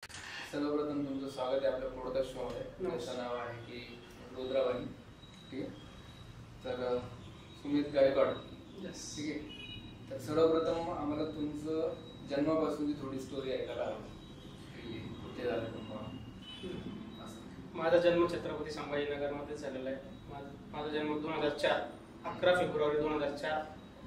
सर्वप्रथम तुमचं स्वागत आहे आपल्या पॉडकास्ट शो मध्ये. त्याचं नाव आहे की रुद्रावाणी. ठीक आहे. तर सुमित गायकवाड. ठीक आहे. तर सर्वप्रथम आम्हाला तुमचं जन्मापासूनची थोडी स्टोरी ऐकायला हवी. कुठे झालं तुम्हाला? माझा जन्म छत्रपती संभाजीनगरमध्ये झालेला आहे. माझा जन्म 2004 11 फेब्रुवारी 2004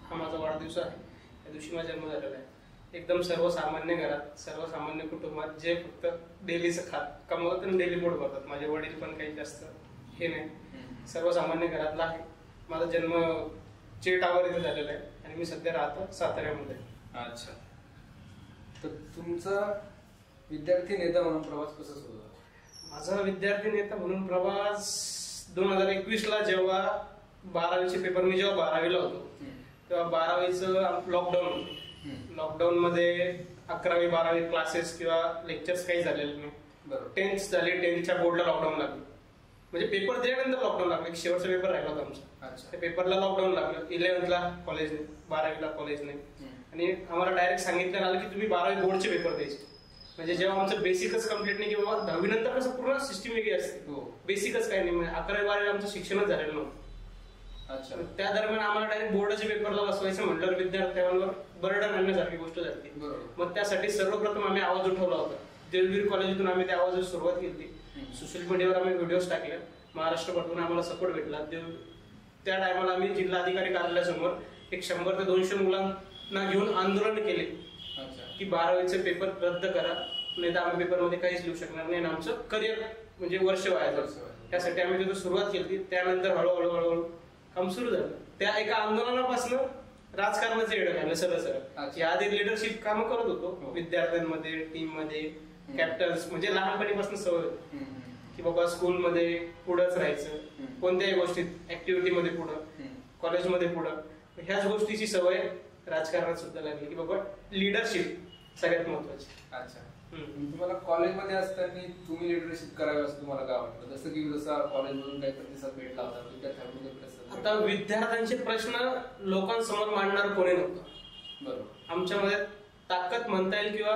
हा माझा वाढदिवस आहे. त्या दिवशी माझा जन्म झालेला आहे. एकदम सर्वसामान्य घरात, सर्वसामान्य कुटुंबात, जे फक्त डेलीचं कमवतात आणि डेली पोट भरतात. माझे वडील पण काही जास्त हे नाही, सर्वसामान्य घरातला आहे. माझा जन्म चेटावर इथे झालेला आहे आणि मी सध्या राहतो साताऱ्यामध्ये. अच्छा. तर तुमचा विद्यार्थी नेता म्हणून प्रवास कसा सुरू झाला? माझा विद्यार्थी नेता म्हणून प्रवास 2021ला जेव्हा 12वीचे पेपर, मी जेव्हा 12वीला होतो तेव्हा 12वीचं लॉकडाऊन. लॉकडाऊन मध्ये 11वी 12वी क्लासेस किंवा लेक्चर्स काही झालेले नाही. 10th झाले, 10thच्या बोर्डला लॉकडाऊन लागलं. म्हणजे पेपर दिल्यानंतर लॉकडाऊन लागलं. एक शेवटचा पेपर राहिला होता आमचा. त्या पेपरला लॉकडाऊन लागलं. 11thला कॉलेज नाही, 12वीला कॉलेज नाही. आणि आम्हाला डायरेक्ट सांगितलं आलं की तुम्ही 12वी बोर्डचे पेपर द्यायचे. म्हणजे जेव्हा आमचं बेसिकच कम्प्लीट नाही, की बाबा 10वी नंतर कसं पूर्ण सिस्टम वेगळी असते, बेसिकच काही नाही. म्हणजे 11वी 12वी आमचं शिक्षणच झालेलं नव्हतं. अच्छा. त्या दरम्यान आम्हाला डायरेक्ट बोर्डाच्या पेपरला बसवायचं म्हटल्यावर विद्यार्थ्यांवर बर्डन आणण्यासारखी गोष्ट झाली. मग त्यासाठी सर्वप्रथम आम्ही आवाज उठवला होता. देवगिरी कॉलेजातून आम्ही त्या आवाजाची सुरुवात केली. सोशल मीडियावर आम्ही व्हिडिओज टाकले. महाराष्ट्रभरातून आम्हाला सपोर्ट भेटला. त्या टायमाला आम्ही जिल्हाधिकारी कार्यालयासमोर 100 ते 200 मुलांना घेऊन आंदोलन केले की 12वीचे पेपर रद्द करा, नाही तर आम्ही पेपरमध्ये काहीच लिहू शकणार नाही आणि आमचं करिअर म्हणजे वर्ष वाया जातं. त्यासाठी आम्ही तिथं सुरुवात केली. त्यानंतर हळूहळू काम सुरू झालं. त्या एका आंदोलनापासून राजकारणाचं येडं घाललं सरळ सरळ. आधी लिडरशिप कामं करत होतो विद्यार्थ्यांमध्ये, टीम मध्ये, कॅप्टन्स, म्हणजे लहानपणीपासून सवय होती की बाबा स्कूलमध्ये पुढंच राहायचं, कोणत्याही गोष्टीत ऍक्टिव्हिटीमध्ये पुढं, कॉलेजमध्ये पुढं. ह्याच गोष्टीची सवय राजकारणात सुद्धा लागली की बाबा लिडरशिप सगळ्यात महत्वाची. अच्छा. तुम्हाला कॉलेजमध्ये असताना तुम्ही लिडरशिप करावी असं तुम्हाला काय वाटतं? जसं की कॉलेजमधून काही प्रतिसाद भेटला होता विद्यार्थ्यांमध्ये? आता विद्यार्थ्यांचे प्रश्न लोकांसमोर मांडणार कोणी नव्हतं. बरोबर. आमच्यामध्ये ताकद म्हणता येईल किंवा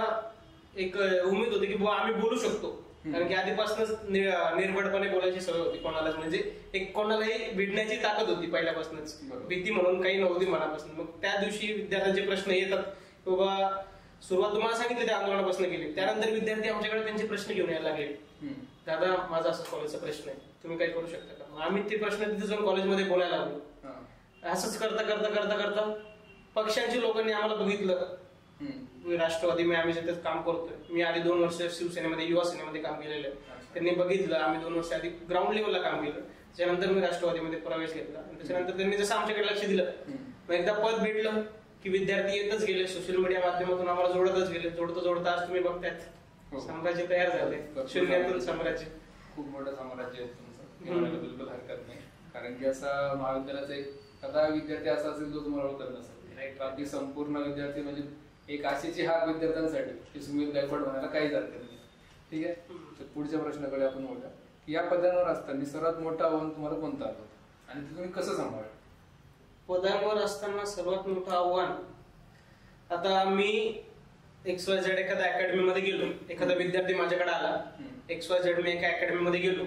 एक उमेद होती की बाबा आम्ही बोलू शकतो. कारण की आधीपासूनच निर्भयपणे बोलायची सवय होती कोणालाच. म्हणजे एक कोणालाही भिडण्याची ताकद होती पहिल्यापासूनच. भीती म्हणून काही नव्हती मनापासून. मग त्या दिवशी विद्यार्थ्यांचे प्रश्न येतात. बाबा सुरुवात तुम्हाला सांगितली त्या आंदोलनापासून केली. त्यानंतर विद्यार्थी आमच्याकडे त्यांचे प्रश्न घेऊन यायला लागले. दादा माझा असं कॉलेजचा प्रश्न आहे, तुम्ही काही करू शकता का? आम्ही ते प्रश्न तिथे जाऊन कॉलेजमध्ये बोलायला लागलो. असंच करता करता करता करता पक्षांच्या लोकांनी आम्हाला बघितलं. राष्ट्रवादी मी आम्ही जिथे काम करतोय, मी आधी 2 वर्ष शिवसेनेमध्ये, युवा सेनेमध्ये काम केलेलं आहे. त्यांनी बघितलं. आम्ही 2 वर्ष आधी ग्राउंड लेवलला काम केलं. त्याच्यानंतर मी राष्ट्रवादीमध्ये प्रवेश घेतला. त्याच्यानंतर त्यांनी जसं आमच्याकडे लक्ष दिलं, मग एकदा पद भेटलं की विद्यार्थी येतच गेले. सोशल मीडिया माध्यमातून आम्हाला जोडतच गेले. जोडता आज तुम्ही बघतायत साम्राज्य तयार झाले. शून्यातून साम्राज्य. खूप मोठं साम्राज्य आहे तुमचं. बिलकुल हरकत नाही. कारण की असा महाविद्यालयाचा एक आता विद्यार्थी असा असेल जो तुम्हाला ओळखत नसेल. बाकी संपूर्ण विद्यार्थी म्हणजे एक आशेची हाक विद्यार्थ्यांसाठी की सुमित गायकवाड म्हणायला काहीच हरकत नाही. ठीक आहे. तर पुढच्या प्रश्नाकडे आपण बोलूया. या पदांवर असताना सर्वात मोठं आव्हान तुम्हाला कोणतं आलं आणि ते तुम्ही कसं सांभाळलं? पदांवर असताना सर्वात मोठं आव्हान, आता मी XYZ एखाद्या अकॅडमी मध्ये गेलो, एखादा विद्यार्थी माझ्याकडे आला, XYZ मी एका अकॅडमी मध्ये गेलो,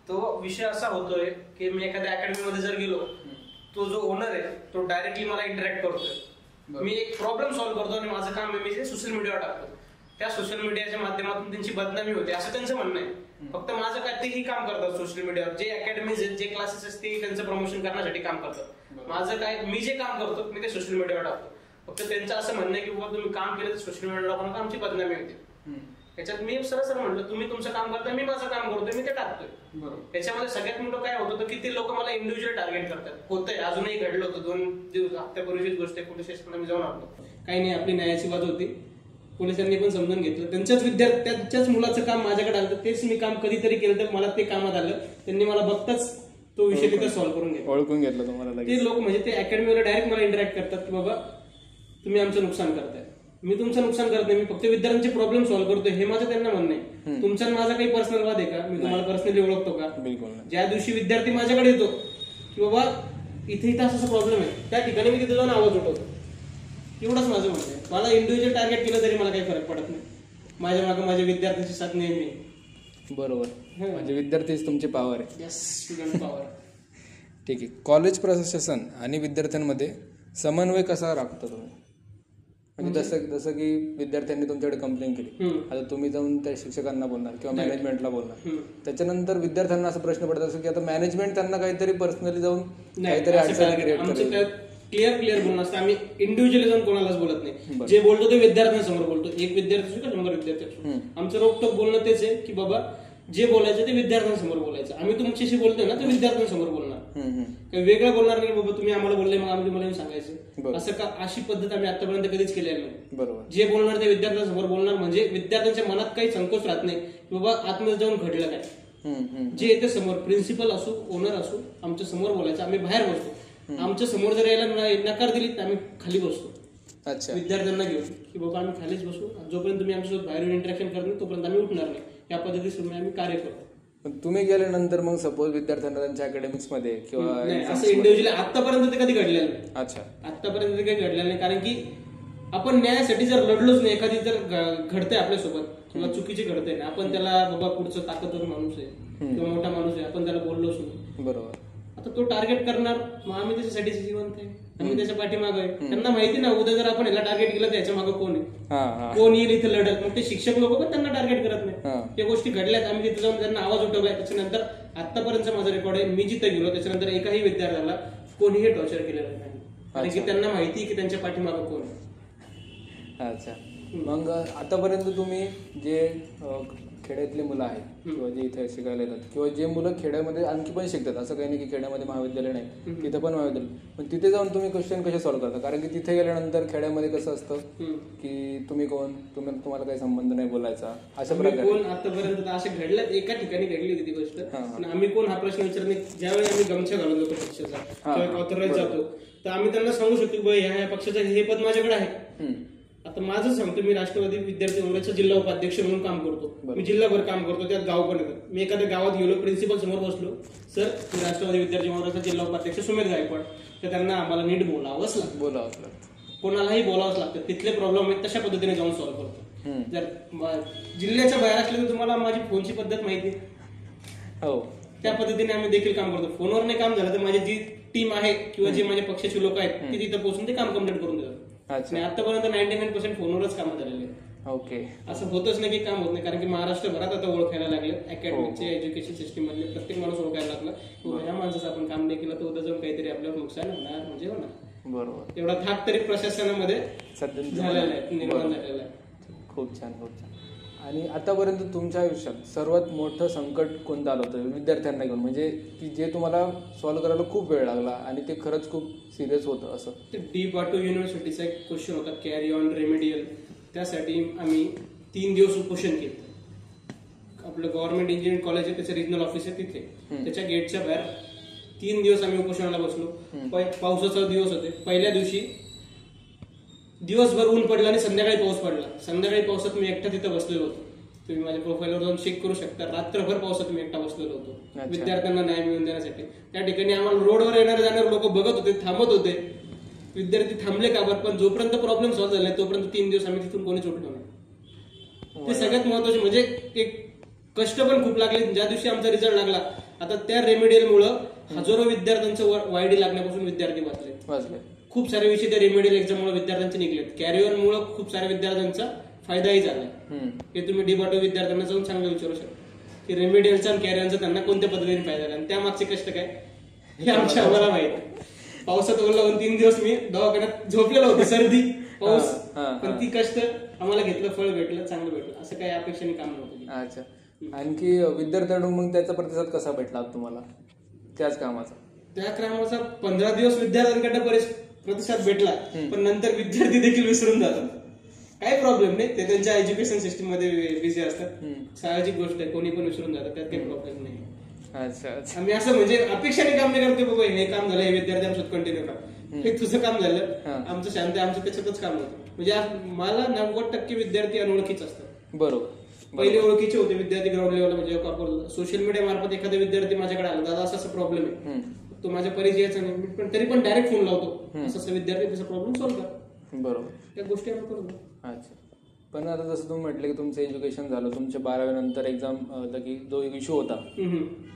तो विषय असा होतोय की मी एखाद्या अकॅडमी मध्ये जर गेलो, तो जो ओनर आहे तो डायरेक्टली मला इंटरॅक्ट करतोय. मी एक प्रॉब्लेम सॉल्व्ह करतो आणि माझं काम मी सोशल मीडियावर टाकतो. त्या सोशल मीडियाच्या माध्यमातून त्यांची बदनामी होते असं त्यांचं म्हणणं आहे. फक्त माझं काय, तेही काम करतात सोशल मीडियावर. जे अकॅडमीज आहेत, जे क्लासेस आहेत, ते त्यांचं प्रमोशन करण्यासाठी काम करतात. माझं काय, मी जे काम करतो मी ते सोशल मीडियावर टाकतो. फक्त त्यांचं असं म्हणणं आहे की बाबा तुम्ही काम केलं तर सोशल मीडियावर टाकून आमची बदनामी होते. त्याच्यात मी सरळ म्हटलं, तुम्ही तुमचं काम करताय, मी माझं काम करतोय, मी ते टाकतोय. त्याच्यामध्ये सगळ्यात मोठं काय होतं की ते लोक मला इंडिव्हिज्युअल टार्गेट करतात. होतंय, अजूनही घडलं होतं. 2 हप्त्यापूर्वीचीच गोष्ट आहे. पोलीस स्टेशनला मी जाऊन आलो. काही नाही, आपली न्यायाची बाजू होती. पोलिसांनी पण समजून घेतलं. त्यांच्याच मुलाचं काम माझ्याकडे आलं, तेच मी काम कधीतरी केलं तर मला ते कामात आलं. त्यांनी मला बघताच तो विषय तिथे सॉल्व्ह करून घेतला, ओळखून घेतलं तुम्हाला. ते लोक म्हणजे ते अकॅडमीवर डायरेक्ट मला इंटरॅक्ट करतात की बाबा तुम्ही आमचं नुकसान करताय. मी तुमचं नुकसान करत नाही, मी फक्त विद्यार्थ्यांचे प्रॉब्लेम सॉल्व्ह करतोय, हे माझं त्यांना म्हणणं आहे. तुमचा माझा काही पर्सनल वाद आहे का? मी तुम्हाला पर्सनली ओळखतो का? बिलकुल. ज्या दिवशी विद्यार्थी माझ्याकडे येतो की बाबा इथे असा प्रॉब्लेम आहे, त्या ठिकाणी मी तिथे जाऊन आवाज उठवतो. एवढंच माझं म्हणणं आहे. मला इंडिव्हिज्युअल टार्गेट केलं तरी मला काही फरक पडत नाही. माझ्या मागे माझ्या विद्यार्थ्यांची साथ नेहमी आहे. बरोबर, म्हणजे विद्यार्थीच तुमची पॉवर आहे. Yes, student power. ठीक आहे. कॉलेज प्रशासन आणि विद्यार्थ्यांमध्ये समन्वय कसा राखता तुम्ही? म्हणजे जसं की विद्यार्थ्यांनी तुमच्याकडे कंप्लेंट केली, आता तुम्ही जाऊन त्या शिक्षकांना बोलणार किंवा मॅनेजमेंटला बोलणार, त्याच्यानंतर विद्यार्थ्यांना असा प्रश्न पडत असतो की आता मॅनेजमेंट त्यांना काहीतरी पर्सनली जाऊन काहीतरी अडचण क्रिएट करेल. क्लिअर बोलणं असतं. आम्ही इंडिव्हिज्युअली जाऊन कोणालाच बोलत नाही. जे बोलतो ते विद्यार्थ्यांसमोर बोलतो. एक विद्यार्थी असो का 100 विद्यार्थी असो, आमचं रोखटोक बोलणं तेच आहे की बाबा जे बोलायचं ते विद्यार्थ्यांसमोर बोलायचं. आम्ही तुमच्याशी बोलतोय ना ते विद्यार्थ्यांसमोर बोलणार, काही वेगळं बोलणार नाही. बाबा तुम्ही आम्हाला बोलले मग आम्ही तुम्हाला सांगायचं, असं का? अशी पद्धत आम्ही आतापर्यंत कधीच केलेली नाही. बरोबर. जे बोलणार ते विद्यार्थ्यांसमोर बोलणार, म्हणजे विद्यार्थ्यांच्या मनात काही संकोच राहत नाही की बाबा आतमध्ये जाऊन घडलं काय. जे येते समोर प्रिन्सिपल असो ओनर असो आमच्या समोर बोलायचं. आम्ही बाहेर बसतो. आमच्या समोर जर यायला नकार दिली तर आम्ही खाली बसतो. अच्छा. विद्यार्थ्यांना घेऊन की बाबा आम्ही खालीच बसू, जोपर्यंत तुम्ही आमच्यासोबत बाहेरून इंटरॅक्शन करत नाही तोपर्यंत आम्ही उठणार नाही. या पद्धतीने आम्ही कार्य करतो. पण तुम्ही गेल्यानंतर मग सपोज विद्यार्थ्यांना त्यांच्या अकॅडमिक्स मध्ये किंवा असं इंडिव्हिज्युअली आतापर्यंत ते कधी घडलेलं नाही. अच्छा. आतापर्यंत ते काही घडलेलं नाही, कारण की आपण न्यायासाठी जर लढलोच नाही, एखादी जर घडते आपल्यासोबत किंवा चुकीची घडते ना, आपण त्याला बाबा पुढचं ताकदवर माणूस आहे किंवा मोठा माणूस आहे आपण त्याला बोललोच नाही. बरोबर. आता तो टार्गेट करणार, मग आम्ही त्याच्यासाठी जिवंत आहे, आम्ही त्याच्या पाठीमागं आहे. त्यांना माहिती ना उद्या जर आपण याला टार्गेट केलं तर याच्या मागं कोण आहे, कोण येईल इथे लढत. मग ते शिक्षक लोक पण त्यांना टार्गेट करत नाही. त्या गोष्टी घडल्यात, आम्ही तिथे जाऊन त्यांना आवाज उठवलाय. त्याच्यानंतर आतापर्यंत माझा रेकॉर्ड आहे, मी जिथे गेलो त्याच्यानंतर एकाही विद्यार्थ्याला कोणीही टॉर्चर केलेलं नाही, कारण की त्यांना माहिती की त्यांच्या पाठीमागं कोण आहे. अच्छा. मग आतापर्यंत तुम्ही जे खेड्यातली मुलं आहेत किंवा जे इथे शिकायला येतात किंवा जे मुलं खेड्यामध्ये आणखी पण शिकतात, असं काही नाही की खेड्यामध्ये महाविद्यालय नाही, तिथे पण महाविद्यालय, पण तिथे जाऊन तुम्ही क्वेश्चन कसे सॉल्व्ह करता? कारण की तिथे गेल्यानंतर खेड्यामध्ये कसं असतं की तुम्ही कोण, तुम्हाला काही संबंध नाही बोलायचा, अशा प्रकारे. कोण आतापर्यंत असे घडल्यात, एका ठिकाणी घडली होती ती गोष्ट. आम्ही कोण हा प्रश्न विचारत नाही. ज्यावेळी आम्ही गमछा घालून जातो पक्षाचा किंवा ऑथराईज जातो तर आम्ही त्यांना सांगू शकतो की ह्या पक्षाचं हे पद माझ्याकडे आहे. आता माझं सांगतो, मी राष्ट्रवादी विद्यार्थी काँग्रेसचा जिल्हा उपाध्यक्ष म्हणून काम करतो. मी जिल्हाभर काम करतो, त्यात गाव पण येतात. मी एखाद्या गावात गेलो, प्रिन्सिपल समोर बसलो, सर मी राष्ट्रवादी विद्यार्थी काँग्रेसचा जिल्हा उपाध्यक्ष सुमेध गायकवाड, तर त्यांना आम्हाला नीट बोलावंच लागतं. कोणालाही बोलावंच लागतं. तिथले प्रॉब्लेम आहेत तशा पद्धतीने जाऊन सॉल्व्ह करतो. जर जिल्ह्याच्या बाहेर असले तर तुम्हाला माझी फोनची पद्धत माहिती आहे, त्या पद्धतीने आम्ही देखील काम करतो. फोनवर नाही काम झालं तर माझी जी टीम आहे किंवा जे माझे पक्षाचे लोक आहेत ते तिथे पोहोचून ते काम कम्प्लीट करून देतात. आतापर्यंत 99% फोनवरच कामं झालेले आहेत. ओके. असं होतच नाही की काम होत नाही, कारण की महाराष्ट्रभरात आता ओळखायला लागले. अकॅडमिकचे एज्युकेशन सिस्टीम मधले प्रत्येक माणूस ओळखायला लागला. या माणसाचं आपण काम नाही केलं तर उद्या जाऊन काहीतरी आपल्यावर नुकसान होणार म्हणजे होणार. बरोबर. एवढा थाट तरी प्रशासनामध्ये झालेला आहे, निर्माण झालेला आहे. खूप छान, खूप छान. आणि आतापर्यंत तुमच्या आयुष्यात सर्वात मोठं संकट कोणतं आलं होतं विद्यार्थ्यांना घेऊन, म्हणजे की जे तुम्हाला सॉल्व्ह करायला खूप वेळ लागला आणि ते खरंच खूप सिरियस होतं? असं D.Patil युनिव्हर्सिटीचा एक क्वेश्चन होता, कॅरी ऑन रेमेडियल. त्यासाठी आम्ही 3 दिवस उपोषण केलं. आपलं गव्हर्नमेंट इंजिनिअरिंग कॉलेज आहे, त्याचं रिजनल ऑफिस आहे तिथे, त्याच्या गेटच्या बाहेर 3 दिवस आम्ही उपोषणाला बसलो. पावसाचा दिवस होते. पहिल्या दिवशी दिवसभर ऊन पडलं आणि संध्याकाळी पाऊस पडला. संध्याकाळी पावसात मी एकटा तिथं बसलेलो होतो. तुम्ही माझ्या प्रोफाईलवर जाऊन चेक करू शकता. रात्रभर पावसात मी एकटा बसलेलो होतो विद्यार्थ्यांना न्याय मिळवून देण्यासाठी. त्या ठिकाणी आम्हाला रोडवर येणारे जाणारे लोक बघत होते, थांबत होते. विद्यार्थी थांबले का बरं, पण जोपर्यंत प्रॉब्लेम सॉल्व्ह झाला तोपर्यंत 3 दिवस आम्ही तिथून कोणी सुटलो नाही. ते सगळ्यात महत्वाचे. म्हणजे एक कष्ट पण खूप लागले. ज्या दिवशी आमचा रिझल्ट लागला, आता त्या रेमेडियलमुळं हजारो विद्यार्थ्यांचं वायडी लागण्यापासून विद्यार्थी वाचले. खूप सारे विषय त्या रेमेडियल एक्झाममुळे विद्यार्थ्यांचे निघलेत. कॅरी ऑन मुळे खूप साऱ्या विद्यार्थ्यांचा फायदाही झालाय. हे तुम्ही D.Patil विद्यार्थ्यांना जाऊन चांगलं विचारू शकता की रेमेडियलचा आणि कॅरी ऑनचा त्यांना कोणत्या पद्धतीने फायदा झाला आणि त्यामागचे कष्ट काय हे आम्हाला माहिती. पावसात ओला होऊन 3 दिवस मी दवाखान्यात झोपलेलो होतो, सर्दी पाऊस, पण ती कष्ट आम्हाला घेतलं, फळ भेटलं, चांगलं भेटलं. असं काही अपेक्षेने काम नव्हतं. अच्छा. आणखी विद्यार्थ्यांकडून मग त्याचा प्रतिसाद कसा भेटला तुम्हाला त्याच कामाचा? त्या कामाचा 15 दिवस विद्यार्थ्यांकडे प्रतिसाद भेटला, पण नंतर विद्यार्थी देखील विसरून जातात. काही प्रॉब्लेम नाही, ते त्यांच्या एज्युकेशन सिस्टीम मध्ये बिझी असतात. साहजिक गोष्ट आहे, कोणी पण विसरून जातात, त्यात काही प्रॉब्लेम नाही. अच्छा. आम्ही असं म्हणजे अपेक्षाने काम नाही करतो बाबा हे काम झालं हे विद्यार्थी आमच्यात कंटिन्यू करा, हे तुझं काम झालं, आमचं शांत आमचं त्याच्यातच काम होतं. म्हणजे मला 90% विद्यार्थी अनोळखीच असतात. बरोबर. पहिले ओळखीचे होते विद्यार्थी ग्राउंड लेवलला, म्हणजे सोशल मीडिया मार्फत एखादा विद्यार्थी माझ्याकडे आला, दादा असं प्रॉब्लेम आहे, तो माझ्या परिचयाचा नाही, पण तरी पण डायरेक्ट फोन लावतो, असं विद्यार्थी त्याचा प्रॉब्लेम सॉल्व्ह करा. बरोबर. त्या गोष्टी आम्ही करतो. अच्छा. पण आता जसं तुम्ही म्हटलं की तुमचं एज्युकेशन झालं, तुमच्या 12वी नंतर एक्झाम की जो इश्यू होता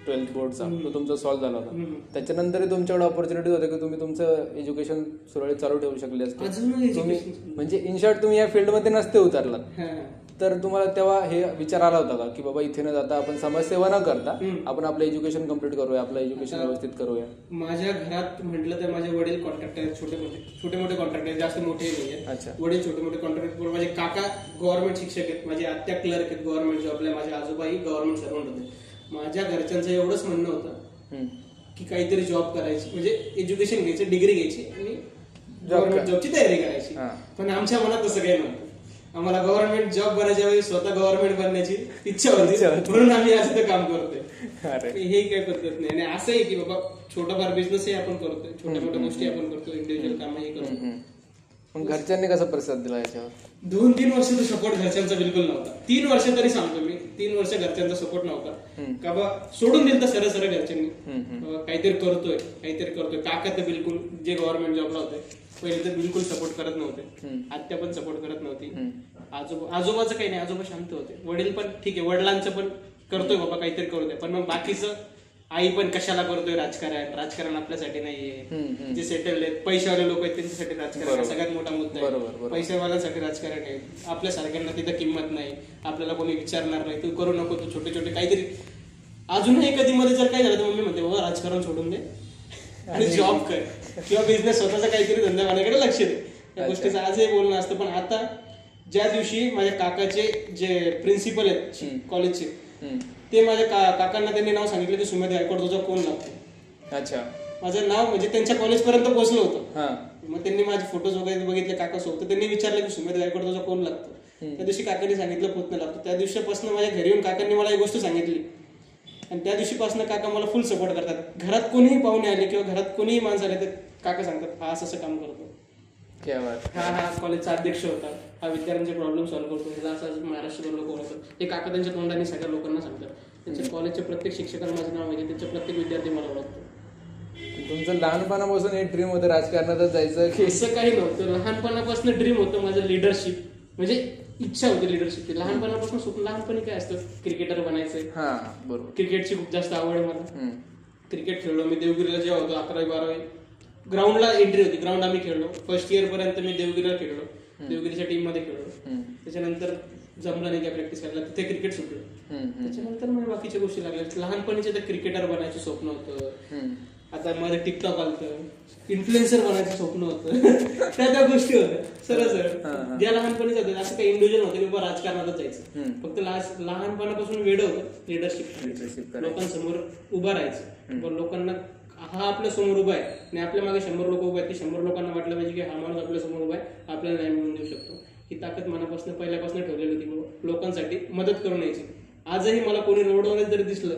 12th बोर्डचा तो तुमचा सॉल्व्ह झाला होता, त्याच्यानंतर तुमच्याकडे ऑपॉर्च्युनिटी होते की तुम्ही तुमचं एज्युकेशन सुरळीत चालू ठेवू शकले असते. तुम्ही म्हणजे इन शॉर्ट तुम्ही या फील्डमध्ये नसते उतरलात, तर तुम्हाला तेव्हा हे विचार आला होता का की बाबा इथे न जाता आपण समाजसेवा न करता आपण आपलं एज्युकेशन कम्प्लीट करूया, आपलं एज्युकेशन व्यवस्थित करूया? माझ्या घरात म्हटलं तर माझे वडील कॉन्ट्रॅक्टर आहेत, छोटे मोठे कॉन्ट्रॅक्टर, जास्त मोठे नाही. अच्छा. वडील छोटे मोठे कॉन्ट्रॅक्टर. माझे काका गव्हर्नमेंट शिक्षक आहेत, माझी आत्या क्लर्क आहेत गव्हर्नमेंट जॉबला, माझे आजोबाई गव्हर्नमेंट सर्वंट होते. माझ्या घरच्यांचं एवढंच म्हणणं होतं की काहीतरी जॉब करायची, म्हणजे एज्युकेशन घ्यायचं, डिग्री घ्यायची आणि गव्हर्नमेंट जॉबची तयारी करायची. पण आमच्या मनात तसं काही नव्हतं. आम्हाला गव्हर्नमेंट जॉब बनायच्या वेळी स्वतः गव्हर्नमेंट बनण्याची इच्छा होती, म्हणून आम्ही असं काम करतोय. हे काही पद्धत नाही. आणि असं आहे की बाबा छोटाफार बिझनेसही आपण करतोय, छोट्या मोठ्या गोष्टी आपण करतो, इंडिव्हिज्युअल कामही करतो. मग घरच्यांनी कसा प्रतिसाद दिला याच्यावर? 2-3 वर्ष तर सपोर्ट घरच्यांचा बिलकुल नव्हता. 3 वर्ष तरी सांगतो मी, 3 वर्ष घरच्यांचा सपोर्ट नव्हता. का बा सोडून दिलं तर सरळ घरच्यांनी, काहीतरी करतोय. काका तर बिलकुल, जे गव्हर्नमेंट जॉबला होते पहिले तर बिलकुल सपोर्ट करत नव्हते, आत्या पण सपोर्ट करत नव्हती. आजोबाचं काही नाही, आजोबा शांत होते. वडील पण ठीक आहे, वडिलांचं पण करतोय बाबा काहीतरी करू दे. पण मग बाकीचं आई पण कशाला करतोय राजकारण आपल्यासाठी नाहीये. जे सेटल आहेत, पैशावाले लोक आहेत त्यांच्यासाठी राजकारण सगळ्यात मोठा मुद्दा आहे. पैशावाल्यांसाठी राजकारण आहे, आपल्यासारख्यांना तिथं किंमत नाही, आपल्याला कोणी विचारणार नाही, तू करू नको, तू छोटे छोटे काहीतरी. अजूनही कधी मध्ये जर काय झालं तर मम्मी म्हणते बाबा राजकारण सोडून दे आणि जॉब कर किंवा बिझनेस स्वतःचा काहीतरी धंदा करण्याकडे लक्ष दे. त्या गोष्टीचं आजही बोलणं असतं. पण आता ज्या दिवशी माझ्या काकाचे जे प्रिन्सिपल आहेत कॉलेजचे, ते माझ्या काकांना त्यांनी नाव सांगितलं की सुमेध गायकवाड तुझा कोण लागतो. अच्छा. माझं नाव म्हणजे त्यांच्या कॉलेजपर्यंत पोहोचलं होतं. मग त्यांनी माझे फोटोज वगैरे बघितले काकासोबत, त्यांनी विचारलं की सुमेध गायकवाड तुझा कोण लागतो. त्या दिवशी काकांनी सांगितलं पुतणं लागतो. त्या दिवशीपासून माझ्या घरी येऊन काकांनी मला एक गोष्ट सांगितली आणि त्या दिवशीपासून काका मला फुल सपोर्ट करतात. घरात कोणीही पाहुणे आले किंवा घरात कोणीही माणसं आले तर काका सांगतात हा असं काम करतो, हा कॉलेजचा अध्यक्ष होता, हा विद्यार्थ्यांचे प्रॉब्लेम सॉल्व्ह करतो, ह्याला असं महाराष्ट्र लोक ओळखतात. हे काका त्यांच्या तोंडाने सगळ्या लोकांना सांगतात. त्यांच्या कॉलेजच्या प्रत्येक शिक्षकांना माझं नाव माहिती, त्यांचे प्रत्येक विद्यार्थी मला ओळखतो. तुमचं लहानपणापासून हे ड्रीम होतं राजकारणातच जायचं की? असं काही नव्हतं. लहानपणापासून ड्रीम होतं माझं लिडरशिप, म्हणजे इच्छा होती लिडरशिपची. लहानपणापासून स्वप्न, लहानपणी काय असतं क्रिकेटर बनायचंय. बरोबर. क्रिकेटची खूप जास्त आवड आहे मला. क्रिकेट खेळलो मी देवगिरीला जेव्हा होतो 11वी-12वी. ग्राउंडला एंट्री होती, ग्राउंड आम्ही खेळलो. फर्स्ट इयर पर्यंत मी देवगिरीला खेळलो, देवगिरीच्या टीम मध्ये खेळलो. त्याच्यानंतर जमलं नाही काय प्रॅक्टिस करायला, तिथे क्रिकेट सुटलं. त्याच्यानंतर मला बाकीच्या गोष्टी लागल्या. लहानपणीचे तर क्रिकेटर बनायचं स्वप्न होतं. आता माझं टिकटॉक आलतं, इन्फ्लुएन्सर बनायचं स्वप्न होतं. त्या गोष्टी होत्या सरळ ज्या लहानपणीच होत्या. असं काही इंडिव्हिज्युअल होतं की बाबा राजकारणातच जायचं. फक्त लहानपणापासून वेड होतं लिडरशिप, लोकांसमोर उभं राहायचं. लोकांना हा आपल्या समोर उभा आहे आणि आपल्या मागे 100 लोक उभे आहेत, ते 100 लोकांना वाटलं पाहिजे की हा माणूस आपल्या समोर उभा आहे, आपल्याला न्याय मिळवून देऊ शकतो. ही ताकद मनापासून पहिल्यापासून ठेवलेली होती, लोकांसाठी मदत करून यायची. आजही मला कोणी रोडवर जरी दिसलं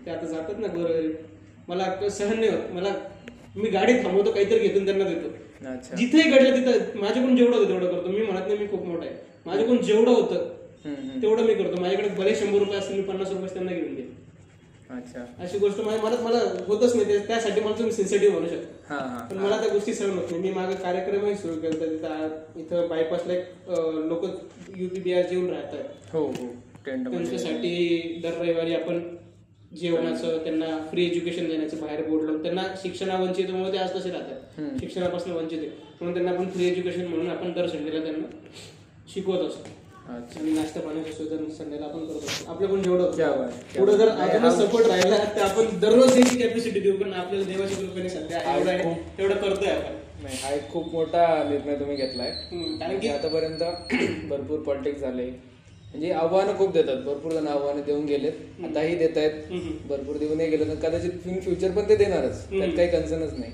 ते आता जातात ना बरोबर, मला सहन नाही होत. मी गाडी थांबवतो, काहीतरी घेतून त्यांना देतो. जिथेही घडलं तिथं माझ्याकडून जेवढं होतं तेवढं करतो. मी म्हणत नाही मी खूप मोठा आहे, माझ्याकडून जेवढं होतं तेवढं मी करतो. माझ्याकडे भले 100 रुपये असतील, मी 50 रुपये त्यांना घेऊन देतो. अशी गोष्ट माझ्या मला होतच नाही. त्यासाठी मला तुम्ही सेन्सिटिव्ह म्हणू शकता, पण मला त्या गोष्टी सहन होत नाही. मी मागे कार्यक्रमही सुरू केला तिथं, इथं बायपासला लोक UP बिहार जेवून राहतात, त्यांच्यासाठी दर रविवारी आपण जेवणाचं, त्यांना फ्री एज्युकेशन देण्याचं, बाहेर बोर्ड लावून त्यांना शिक्षणावंचित मुळे ते आज तसे राहतात, शिक्षणापासून वंचित आहे म्हणून त्यांना आपण फ्री एज्युकेशन म्हणून आपण दर संडेला त्यांना शिकवत असतो. आणि नाश्ता पाण्याची सुविधा संडेला आपण करत असतो. आपल्याकडून जेवढं पुढे जर अजूनच सपोर्ट राहिला तर आपण दररोज याची कॅपॅसिटी देऊ, पण आपल्याला देवाच्या कृपेने सध्या एवढं करतोय आपण. नाही, हा एक खूप मोठा निर्णय तुम्ही घेतलाय. कारण की आतापर्यंत भरपूर पॉलिटिक्स झाले, म्हणजे आव्हानं खूप देतात, भरपूर जण आव्हानं देऊन गेलेत, आताही देत आहेत, भरपूर देऊनही गेले तर कदाचित इन फ्युचर पण ते देणारच, त्यात काही कन्सर्नच नाही.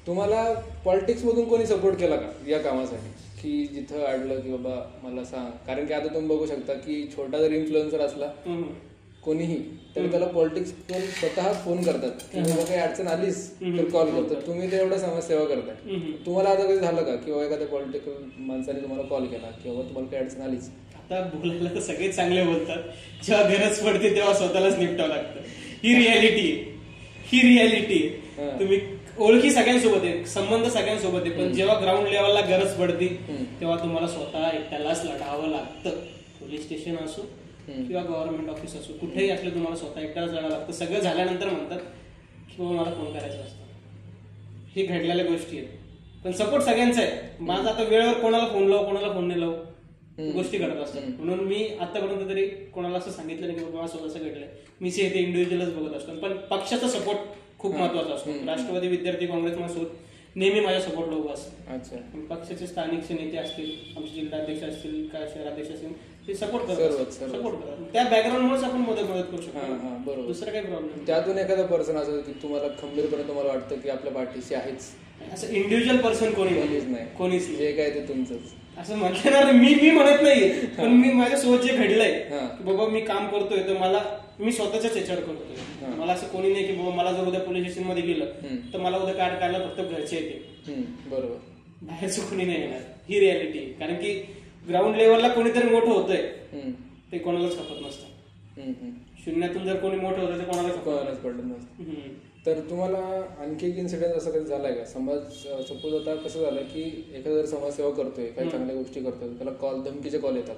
तुम्हाला पॉलिटिक्स मधून कोणी सपोर्ट केला का या कामासाठी, की जिथं अडलं की बाबा मला सांग? कारण की आता तुम्ही बघू शकता की छोटा जर इन्फ्लुएन्सर असला कोणीही तर त्याला पॉलिटिक्स स्वतः फोन करतात की बाबा काही अडचण आलीस तर कॉल करतात. तुम्ही ते एवढं समाजसेवा करताय, तुम्हाला आता काही झालं का किंवा एखाद्या पॉलिटिकल माणसाने तुम्हाला कॉल केला किंवा तुम्हाला काही अडचण आलीच? आता बोलायला तर सगळे चांगले बोलतात, जेव्हा गरज पडते तेव्हा स्वतःलाच निपटावं लागतं. ही रियालिटी. तुम्ही ओळखी सगळ्यांसोबत आहे, संबंध सगळ्यांसोबत आहे, पण जेव्हा ग्राउंड लेवलला गरज पडते तेव्हा तुम्हाला स्वतः एकट्यालाच लढावं लागतं. पोलीस स्टेशन असो किंवा गव्हर्नमेंट ऑफिस असो, कुठेही असलं तुम्हाला स्वतः एकट्यालाच लढावं लागतं. सगळं झाल्यानंतर म्हणतात की बाबा मला फोन करायचा असतो. हे घडलेल्या गोष्टी आहेत, पण सपोर्ट सगळ्यांचा आहे. माझा आता वेळेवर कोणाला फोन लावू कोणाला फोन नाही लावू गोष्टी घडत असतात. म्हणून मी आतापर्यंत तरी कोणाला असं सांगितलं नाही की बाबा माझं असं घडलंय. मी ते इंडिव्हिज्युअलच बघत असतो, पण पक्षाचा सपोर्ट खूप महत्वाचा असतो. राष्ट्रवादी विद्यार्थी काँग्रेसमध्ये नेहमी माझ्या सपोर्ट लोक असतात. पक्षाचे स्थानिक नेते असतील, आमचे जिल्हाध्यक्ष असतील, काय शहराध्यक्ष असतील, ते सपोर्ट करतात. त्या बॅकग्राऊंडमुळेच आपण मदत करू शकतो. दुसरं काही प्रॉब्लेम. त्यातून एखादा पर्सन असं की तुम्हाला खंबीरपणे तुम्हाला वाटतं की आपल्या पाठीशी आहेच, असं इंडिव्हिज्युअल पर्सन कोणीच नाही. जे काय ते तुमचंच असं म्हणणार मी म्हणत नाही, पण मी माझ्यासोबत जे घडलंय की बाबा मी काम करतोय तर मला मी स्वतःच्याच याच्यावर करतोय. मला असं कोणी नाही की बाबा मला जर उद्या पोलीस स्टेशन मध्ये गेलं तर मला उद्या कार्ड काढायला फक्त घरचे येते, बरोबर, बाहेरचं कोणी नाही येणार. ही रियालिटी. कारण की ग्राउंड लेवलला कोणीतरी मोठं होतंय ते कोणालाच खपत नसतं. शून्यातून जर कोणी मोठं होतं तर कोणालाच पडत नसतं. तर तुम्हाला आणखी एक इन्सिडेंट असं कधी झालाय का? सपोज आता कसं झालं की एखादा जर समाजसेवा करतोय, काही चांगल्या गोष्टी करतोय, त्याला धमकीचे कॉल येतात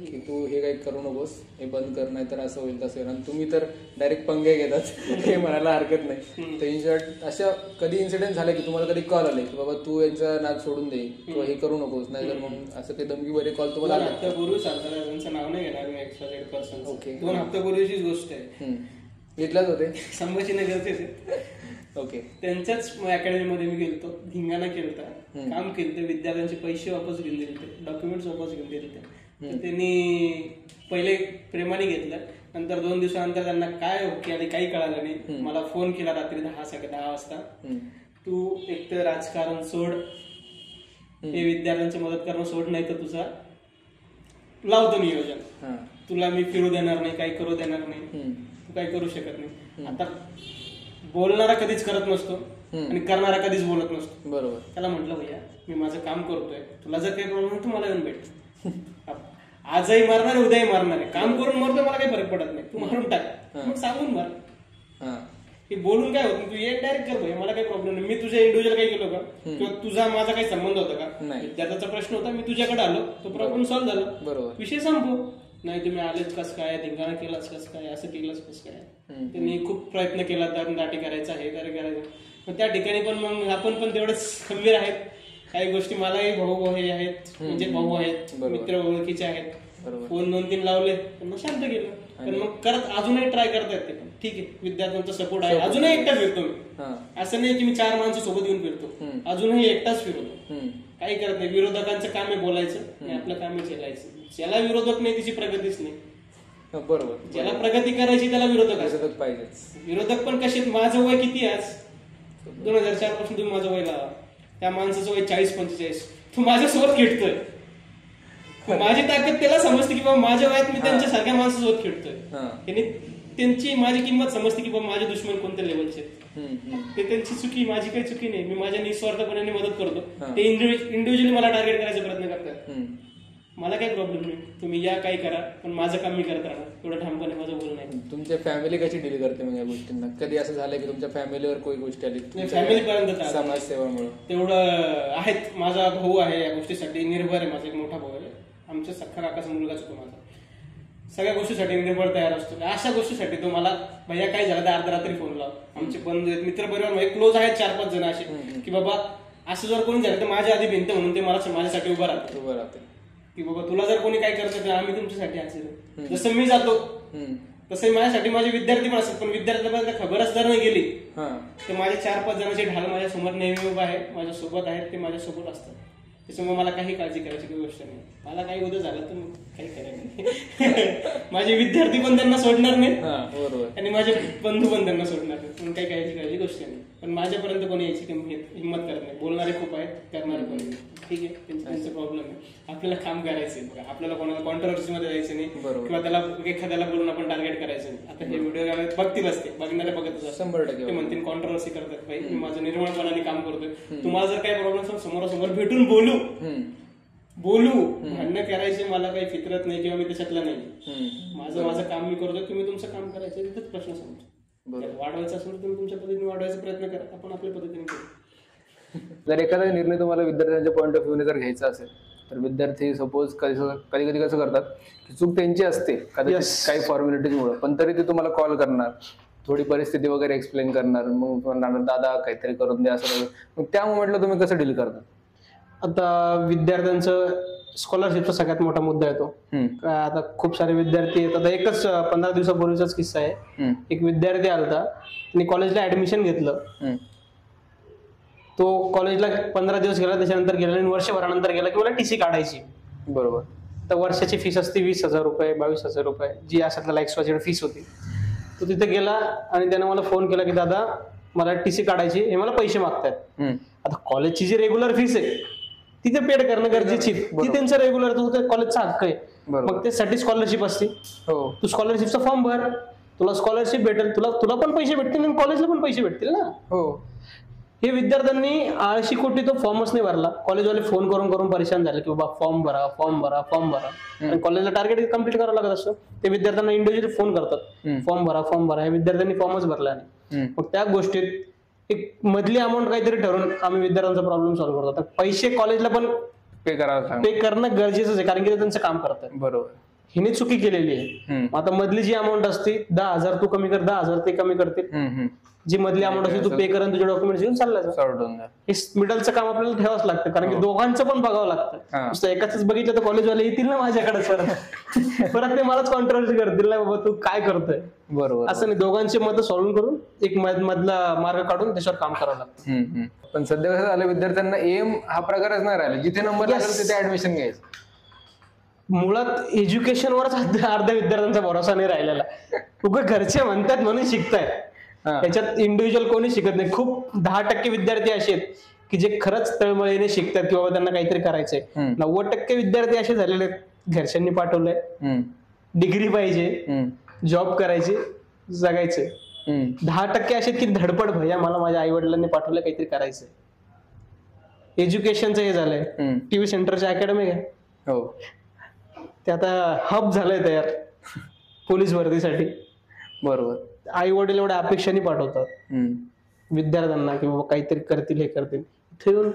की तू हे काही करू नकोस, हे बंद कर, नाही तर असं होईल तसं होईल, आणि तुम्ही तर डायरेक्ट पंगे घेतात हे म्हणायला हरकत नाही. तर इन शॉर्ट अशा कधी इन्सिडेंट झाले की तुम्हाला कधी कॉल आले की बाबा तू यांचा नाद सोडून दे किंवा हे करू नकोस, नाही तर मग असं काही धमकी बरे कॉल तुम्हाला आले? हप्त्यापूर्वी सांगताना त्यांचं नाव नाही घेणार मी, XYZ. ओके, 2 हप्त्यापूर्वीचीच गोष्ट आहे. घेतलाच होते संभाजीनगरचेच. ओके, त्यांच्याच अकॅडमीमध्ये मी गेलतो, धिंगाणा केलता, काम केलं, विद्यार्थ्यांचे पैसे वापस घेऊन दिले, डॉक्युमेंट्स वापस घेऊन दिले. त्यांनी पहिले प्रेमाने घेतलं, नंतर 2 दिवसानंतर त्यांना काय ओके आले काही कळालं नाही. मला फोन केला रात्री 10 वाजता, तू एक तर राजकारण सोड, हे विद्यार्थ्यांची मदत करणं सोड, नाही तर तुझा लावतो नियोजन, तुला मी फिरू देणार नाही, काही करू देणार नाही, तू काही करू शकत नाही. आता बोलणारा कधीच करत नसतो आणि करणारा कधीच बोलत नसतो, बरोबर. त्याला म्हटलं भैया मी माझं काम करतोय, तुला जर काही प्रॉब्लेम तू मला येऊन भेट, आजही मारणार आहे उद्याही मारणार आहे, काम करून मरतोय मला काही फरक पडत नाही, तू मारून टाक, मग सांगून मार. हे बोलून काय होतं, तू ये डायरेक्ट कर भैया, मला काही प्रॉब्लेम नाही, मी तुझ्या इंडिव्हिज्युअल काही केलो का किंवा तुझा माझा काही संबंध होता का? विद्यार्थ्याचा प्रश्न होता, मी तुझ्याकडे आलो, तो प्रॉब्लेम सॉल्व्ह झाला, बरोबर, विषय संपू. नाही तुम्ही आलेच कस काय, धिंगाणा केलाच कस काय, असं केलंच कस काय. त्यांनी खूप प्रयत्न केला तर दाटी करायचा, हे करायचं, पण त्या ठिकाणी पण मग आपण पण तेवढंच खंबीर आहेत. काही गोष्टी मलाही भाऊ हे आहेत, म्हणजे भाऊ आहेत, मित्र ओळखीचे आहेत, फोन 2-3 लावले त्यांना शांत केलं, पण मग करत अजूनही ट्राय करतायत ते पण. ठीक आहे, विद्यार्थ्यांचा सपोर्ट आहे, अजूनही एकटा फिरतो मी, असं नाही की मी 4 माणसं सोबत येऊन फिरतो, अजूनही एकटाच फिरतो, काही करत नाही. विरोधकांचं काम आहे बोलायचं आणि आपलं काम आहे चालायचं. ज्याला विरोधक नाही त्याची प्रगतीच नाही, बरोबर. ज्याला प्रगती करायची त्याला विरोधक पाहिजे. विरोधक पण कसे, माझं वय किती आज 2004 पासून तुम्ही माझं वय लावा, त्या माणसाचं वय 40-45, तू माझ्यासोबत खेळतोय, माझी ताकद त्याला समजते की बाबा माझ्या वयात मी त्यांच्या सारख्या माणसासोबत खेळतोय, त्यांनी त्यांची माझी किंमत समजते की बाबा माझे दुश्मन कोणत्या लेवलचे, ते त्यांची चुकी, माझी काही चुकी नाही, मी माझ्या निस्वार्थपणाने मदत करतो, ते इंडिव्हिज्युअली मला टार्गेट करायचा प्रयत्न करतात, मला काही प्रॉब्लेम नाही, तुम्ही या काही करा, पण माझं काम मी करत राहणार, तेवढं ठामपणे माझं बोलणं आहे. तुमच्या फॅमिली कशी डील करते मग या गोष्टींना? कधी असं झालं की तुमच्या फॅमिलीवर काही गोष्टी आली? फॅमिलीपर्यंत समाजसेवामुळे तेवढं आहेत. माझा भाऊ आहे या गोष्टीसाठी निर्भर आहे, माझा एक मोठा भाऊ आहे, आमच्या सख्खा काकाचा मुलगाच होतो माझा, सगळ्या गोष्टीसाठी निर्भर तयार असतो. अशा गोष्टीसाठी तो मला भैया काय झालं तर अर्ध्या रात्री फोन लाव. आमचे बंधू आहेत, मित्र परिवार क्लोज आहेत 4-5 जण असे की बाबा असं जर कोणी झालं तर माझ्या आधी भिंत म्हणून ते मला माझ्यासाठी उभं राहते की बाबा तुला जर कोणी काय करतं तर आम्ही तुमच्यासाठी हजर. जसं मी जातो तसं माझ्यासाठी माझे विद्यार्थी पण असतात, पण विद्यार्थ्यांपर्यंत खबरच जर नाही गेली तर माझे 4-5 जणांचे ढाल माझ्या समोर नेहमी उभा आहे, माझ्यासोबत आहेत, ते माझ्यासोबत असतात. त्याच्यामुळे मला काही काळजी करायची काही गोष्ट नाही. मला काही उद्या झालं तर मग काही करायला नाही. माझे विद्यार्थी पण त्यांना सोडणार नाही आणि माझे बंधू पण त्यांना सोडणार नाही, म्हणून काही काळजी गोष्ट नाही. पण माझ्यापर्यंत कोणी यायची हिंमत करत नाही. बोलणारे खूप आहेत, करणारे पण नाही. ठीक आहे, त्यांचा प्रॉब्लेम आहे. आपल्याला काम करायचंय, आपल्याला कोणाला कॉन्ट्रोवर्सी मध्ये जायचं नाही किंवा त्याला एखाद्याला बोलून आपण टार्गेट करायचं नाही. आता हे व्हिडिओ बघतील असते, बघणारे बघत 100% ते म्हणतील कॉन्ट्रोवर्सी करतात, भाई मी माझं निर्मळपणाने काम करतोय. तुम्हाला जर काही प्रॉब्लेम असेल समोरासमोर भेटून बोलू, भांडणं करायचे मला काही फितरत नाही किंवा मी त्याच्यातलं नाही. माझं काम मी करतोय, तुम्ही तुमचं काम करायचं, तिथंच प्रश्न समजतो. वाढवायचं असेल तर तुम्ही तुमच्या पद्धतीने वाढवायचा प्रयत्न करा, आपण आपल्या पद्धतीने करू. जर एखादा निर्णय तुम्हाला विद्यार्थ्यांच्या पॉईंट ऑफ व्ह्यूने जर घ्यायचा असेल तर विद्यार्थी सपोज कधी कधी कसं करतात की चूक त्यांची असते काही फॉर्मॅलिटीजमुळे, पण तरी ते तुम्हाला कॉल करणार, थोडी परिस्थिती वगैरे एक्सप्लेन करणार, मग म्हणणार दादा काहीतरी करून द्या असं. मग त्या मोमेंटला तुम्ही कसं डील करता? आता विद्यार्थ्यांचं स्कॉलरशिपचा सगळ्यात मोठा मुद्दा येतो. आता खूप सारे विद्यार्थी आहेत. आता एकच 15 दिवसापूर्वीचाच किस्सा आहे. एक विद्यार्थी आलता, त्यांनी कॉलेजला ऍडमिशन घेतलं. तो कॉलेजला 15 दिवस गेला, त्याच्यानंतर गेला आणि वर्षभरानंतर गेला की मला टीसी काढायची. बरोबर. तर वर्षाची फीस असते 20,000 रुपये 22,000 रुपये, जी असातला XYZ फीस होती. तो तिथे गेला आणि त्याने मला फोन केला की दादा मला टीसी काढायची, हे मला पैसे मागतात. आता कॉलेजची जी रेग्युलर फीस आहे तिथे पेड करणं गरजेची, ती त्यांचं रेग्युलर कॉलेजचा हक्क आहे. मग त्यासाठी स्कॉलरशिप असते. तू स्कॉलरशिपचा फॉर्म भर, तुला स्कॉलरशिप भेटेल, तुला पण पैसे भेटतील आणि कॉलेजला पण पैसे भेटतील ना. हे विद्यार्थ्यांनी आळशी कोटी तो फॉर्मच नाही भरला. कॉलेजवाले फोन करून करून परेशान झाले की बाबा फॉर्म भरा फॉर्म भरा फॉर्म भरा, आणि कॉलेजला टार्गेट कम्प्लीट करावं लागत असतं. ते विद्यार्थ्यांना इंडिव्हिज्युअली फोन करतात फॉर्म भरा फॉर्म भरा, हे विद्यार्थ्यांनी फॉर्मच भरला नाही. मग त्या गोष्टीत एक मधली अमाऊंट काहीतरी ठरवून आम्ही विद्यार्थ्यांचा प्रॉब्लेम सॉल्व्ह करतो. पैसे कॉलेजला पण पे करणं गरजेचंच आहे, कारण की ते त्यांचं काम करतात. बरोबर. हिने चुकी केलेली आहे. आता मधली जी अमाऊंट असते 10,000 तू कमी कर, 10,000 ते कमी करतील. जी मधली अमाऊंट असते तू पे कर, तुझे डॉक्युमेंट्स घेऊन चालला. हे मिडलचं काम आपल्याला ठेवावंच लागतं, कारण की दोघांचं पण बघावं लागतं. नुसतं एकाच बघितलं तर कॉलेजवाले येतील ना माझ्याकडे परत ते मलाच कॉन्ट्रोवर्सी करतील ना बाबा तू काय करतोय. बरोबर. असं नाही, दोघांची मतं सॉल्व्ह करून एक मधला मार्ग काढून त्याच्यावर काम करावं लागतं. पण सध्या कसं झालं, विद्यार्थ्यांना एम हा प्रकारच नाही राहिला, जिथे नंबर लागेल तिथे ऍडमिशन घ्यायचं. मुळात एज्युकेशनवरच अर्ध्या विद्यार्थ्यांचा भरोसा नाही राहिलेला. उगा घरचे म्हणतात म्हणून शिकतायत, त्याच्यात इंडिव्हिज्युअल कोणी शिकत नाही. खूप 10% विद्यार्थी असे आहेत की जे खरंच तळमळीने शिकतात की बाबा त्यांना काहीतरी करायचंय. 90% विद्यार्थी असे झालेले आहेत घरच्यांनी पाठवलंय, डिग्री पाहिजे, जॉब करायचे, जगायचे. 10% असे की धडपड भैया मला माझ्या आई वडिलांनी पाठवलंय काहीतरी करायचंय. एज्युकेशनचं हे झालंय, टीव्ही सेंटरच्या अकॅडमी आहे, ते आता हब झालंय तयार पोलीस भरतीसाठी. बरोबर. आई वडील एवढ्या अपेक्षाने पाठवतात विद्यार्थ्यांना की बाबा काहीतरी करतील हे करतील, इथे येऊन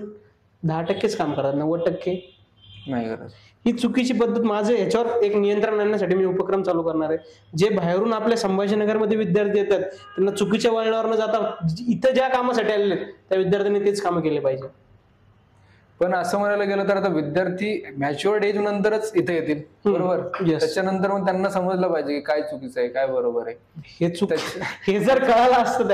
10%च काम करतात, 90% नाही करत. ही चुकीची पद्धत. माझं याच्यावर एक नियंत्रण आणण्यासाठी मी उपक्रम चालू करणार आहे. जे बाहेरून आपल्या संभाजीनगरमध्ये विद्यार्थी येतात त्यांना चुकीच्या वळणावर न जाता इथं ज्या कामासाठी आलेले त्या विद्यार्थ्यांनी तेच कामं केले पाहिजे. पण असं म्हणायला गेलं तर आता विद्यार्थी मॅच्युअर्ड एज नंतरच इथे येतील, बरोबर. त्याच्यानंतर मग त्यांना समजलं पाहिजे की काय चुकीचं आहे काय बरोबर आहे. हे जर कळालं असतं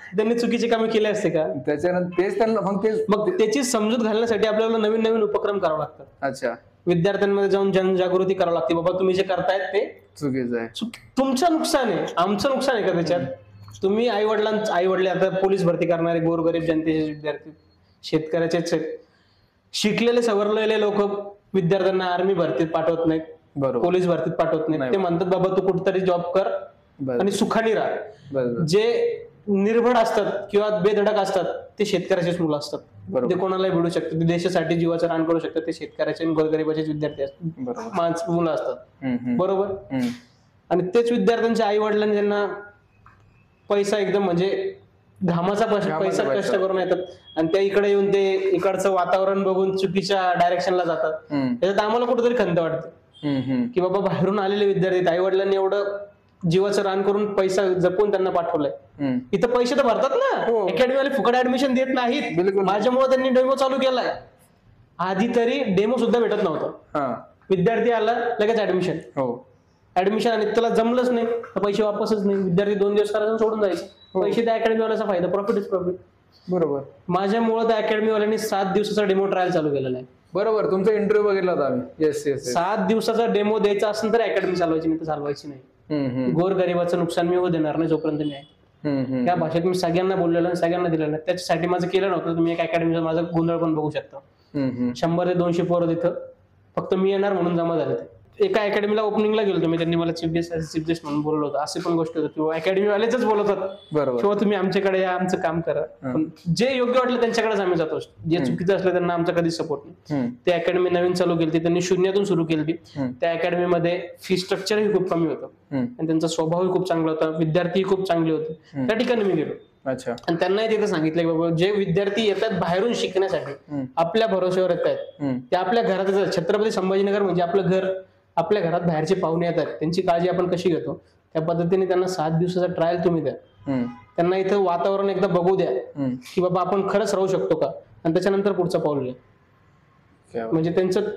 त्यांनी चुकीची कामे केली असते का? त्याच्यानंतर तेच त्यांना मग त्याची समजूत घालण्यासाठी आपल्याला नवीन नवीन उपक्रम करावे लागतात. अच्छा. विद्यार्थ्यांमध्ये जाऊन जनजागृती करावी लागते. बाबा तुम्ही जे करतायत ते चुकीचं आहे, तुमचं नुकसान आहे, आमचं नुकसान आहे का त्याच्यात? तुम्ही आई वडील आता पोलीस भरती करणारे गोरगरीब जनतेचे विद्यार्थी, शेतकऱ्याचेच आहेत. शिकलेले सवरलेले लोक विद्यार्थ्यांना आर्मी भरतीत पाठवत नाहीत, पोलीस भरतीत पाठवत नाहीत. ते म्हणतात बाबा तू कुठतरी जॉब कर आणि सुखाने राहा. जे निर्भड असतात किंवा बेधडक असतात ते शेतकऱ्याचेच मुलं असतात. ते कोणालाही भिडू शकतात, ते देशासाठी जीवाचं रान करू शकतात. ते शेतकऱ्याचे गोरगरिबाचेच विद्यार्थी असतात, मुलं असतात. बरोबर. आणि तेच विद्यार्थ्यांच्या आई वडिलांनी त्यांना पैसा एकदम म्हणजे घामाचा पैसा कष्ट करून येतात आणि त्या इकडे येऊन ते इकडचं वातावरण बघून चुकीच्या डायरेक्शनला जातात. त्याच्यात आम्हाला कुठेतरी खंत वाटते की बाबा बाहेरून आलेले विद्यार्थी आई वडिलांनी एवढं जीवाचं रान करून पैसा जपून त्यांना पाठवलंय. इथं पैसे तर भरतात ना, अकॅडमीवाले फुकट ऍडमिशन देत नाहीत. माझ्यामुळे त्यांनी डेमो चालू केलाय. आधी तरी डेमो सुद्धा भेटत नव्हतं. विद्यार्थी आला लगेच ऍडमिशन आणि त्याला जमलंच नाही तर पैसे वापसच नाही. विद्यार्थी 2 दिवस करायचं सोडून जायचे. पैसे त्या अकॅडमीवाल्याचा फायदा, प्रॉफिट इज प्रॉफिट. बरोबर. माझ्यामुळे त्या अकॅडमीवाल्यांनी 7 दिवसाचा डेमो ट्रायल चालू केलेला आहे. बरोबर. तुमचा इंटरव्ह्यू बघितला होता आम्ही. 7 दिवसाचा डेमो द्यायचा असेल तर अकॅडमी चालवायची, नाही तर चालवायची नाही. गोरगरिबाचं नुकसान मी होऊ देणार नाही जोपर्यंत मी आहे. त्या भाषेत मी सगळ्यांना बोललेलं आणि सगळ्यांना दिलेलं नाही. त्याच्यासाठी माझं केलं नव्हतं. तुम्ही एक अकॅडमीचा माझा गोंधळ पण बघू शकता. 100 ते 200 पोरं तिथं फक्त मी येणार म्हणून जमा झाले. एका अकॅडमीला ओपनिंगला गेलो तुम्ही, त्यांनी मला चीफ गेस्ट म्हणून बोलवलं होतं. अशी पण गोष्ट होती किंवा अकॅडमी वालेच बोलवतात बरोबर, किंवा तुम्ही आमच्याकडे या, आमचं काम करा. पण जे योग्य वाटलं त्यांच्याकडेच आम्ही जातो. जे चुकीचं असलं त्यांना आमचा कधीच सपोर्ट नाही. ते अकॅडमी नवीन चालू केली, त्यांनी शून्यातून सुरू केली. त्या अकॅडमीमध्ये फी स्ट्रक्चरही खूप कमी होतं आणि त्यांचा स्वभावही खूप चांगला होता, विद्यार्थी खूप चांगले होते. त्या ठिकाणी मी गेलो. अच्छा. आणि त्यांनाही तिथे सांगितलं की बाबा जे विद्यार्थी येतात बाहेरून शिकण्यासाठी, आपल्या भरोश्यावर येत आहेत, ते आपल्या घरात येतात. छत्रपती संभाजीनगर म्हणजे आपलं घर, आपल्या घरात बाहेरचे पाहुणे येतात, त्यांची काळजी आपण कशी घेतो त्या पद्धतीने त्यांना 7 दिवसाचा ट्रायल तुम्ही द्या. त्यांना इथं वातावरण एकदा बघू द्या की बाबा आपण खरंच राहू शकतो का, आणि त्याच्यानंतर पुढचं पाऊल घ्या. म्हणजे त्यांचं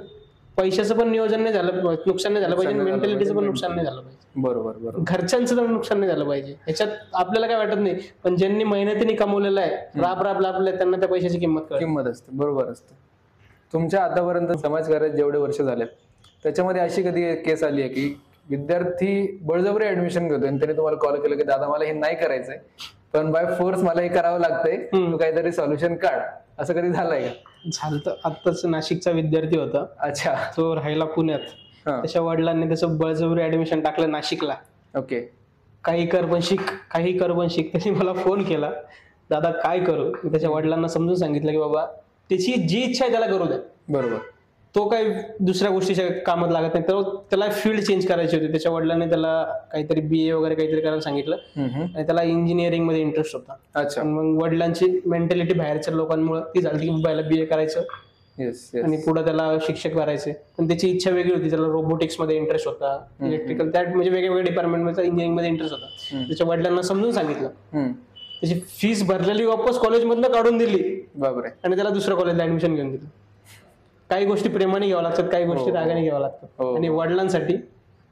पैशाचं पण नियोजन नाही झालं, नुकसान नाही झालं पाहिजे, मेंटॅलिटीचं पण नुकसान नाही झालं पाहिजे. बरोबर बरोबर. घरच्यांचं तर नुकसान नाही झालं पाहिजे. ह्याच्यात आपल्याला काय वाटत नाही, पण ज्यांनी मेहनतीने कमवलेलं आहे, राब लाभलंय, त्यांना त्या पैशाची किंमत असते. बरोबर असते. तुमच्या आतापर्यंत समाजकार्यात जेवढे वर्ष झाले त्याच्यामध्ये अशी कधी केस आली आहे की विद्यार्थी बळजबरी ऍडमिशन घेतोय आणि त्याने तुम्हाला कॉल केलं की दादा मला हे नाही करायचंय पण बाय फोर्स मला हे करावं लागतंय, तू काहीतरी सॉल्युशन काढ, असं कधी झालंय का? झालं तर आत्ताच नाशिकचा विद्यार्थी होता. अच्छा. तो राहायला पुण्यात, त्याच्या वडिलांनी त्याचं बळजबरी ऍडमिशन टाकलं नाशिकला. ओके. काही कर पण शिक, काही कर पण शिक. त्याने मला फोन केला, दादा काय करू? मी त्याच्या वडिलांना समजून सांगितलं की बाबा त्याची जी इच्छा आहे त्याला करू द्या. बरोबर. तो काही दुसऱ्या गोष्टीच्या कामात लागत नाही, तर त्याला फील्ड चेंज करायची होती. त्याच्या वडिलांनी त्याला काहीतरी BA वगैरे काहीतरी करायला सांगितलं आणि त्याला इंजिनिअरिंग मध्ये इंटरेस्ट होता. अच्छा. मग वडिलांची मेंटॅलिटी बाहेरच्या लोकांमुळे ती झाली की बायला BA करायचं आणि पुढे त्याला शिक्षक करायचे. पण त्याची इच्छा वेगळी होती, त्याला रोबोटिक्स मध्ये इंटरेस्ट होता, इलेक्ट्रिकल, त्यात म्हणजे वेगवेगळ्या डिपार्टमेंटमध्ये इंजिनिअरिंग मध्ये इंटरेस्ट होता. त्याच्या वडिलांना समजून सांगितलं, त्याची फीस भरलेली वापस कॉलेजमधनं काढून दिली. बापरे. आणि त्याला दुसऱ्या कॉलेजला ऍडमिशन घेऊन दिलं. काही गोष्टी प्रेमाने घ्याव्या लागतात, काही गोष्टी रागाने घ्याव्या लागतात. आणि वडिलांसाठी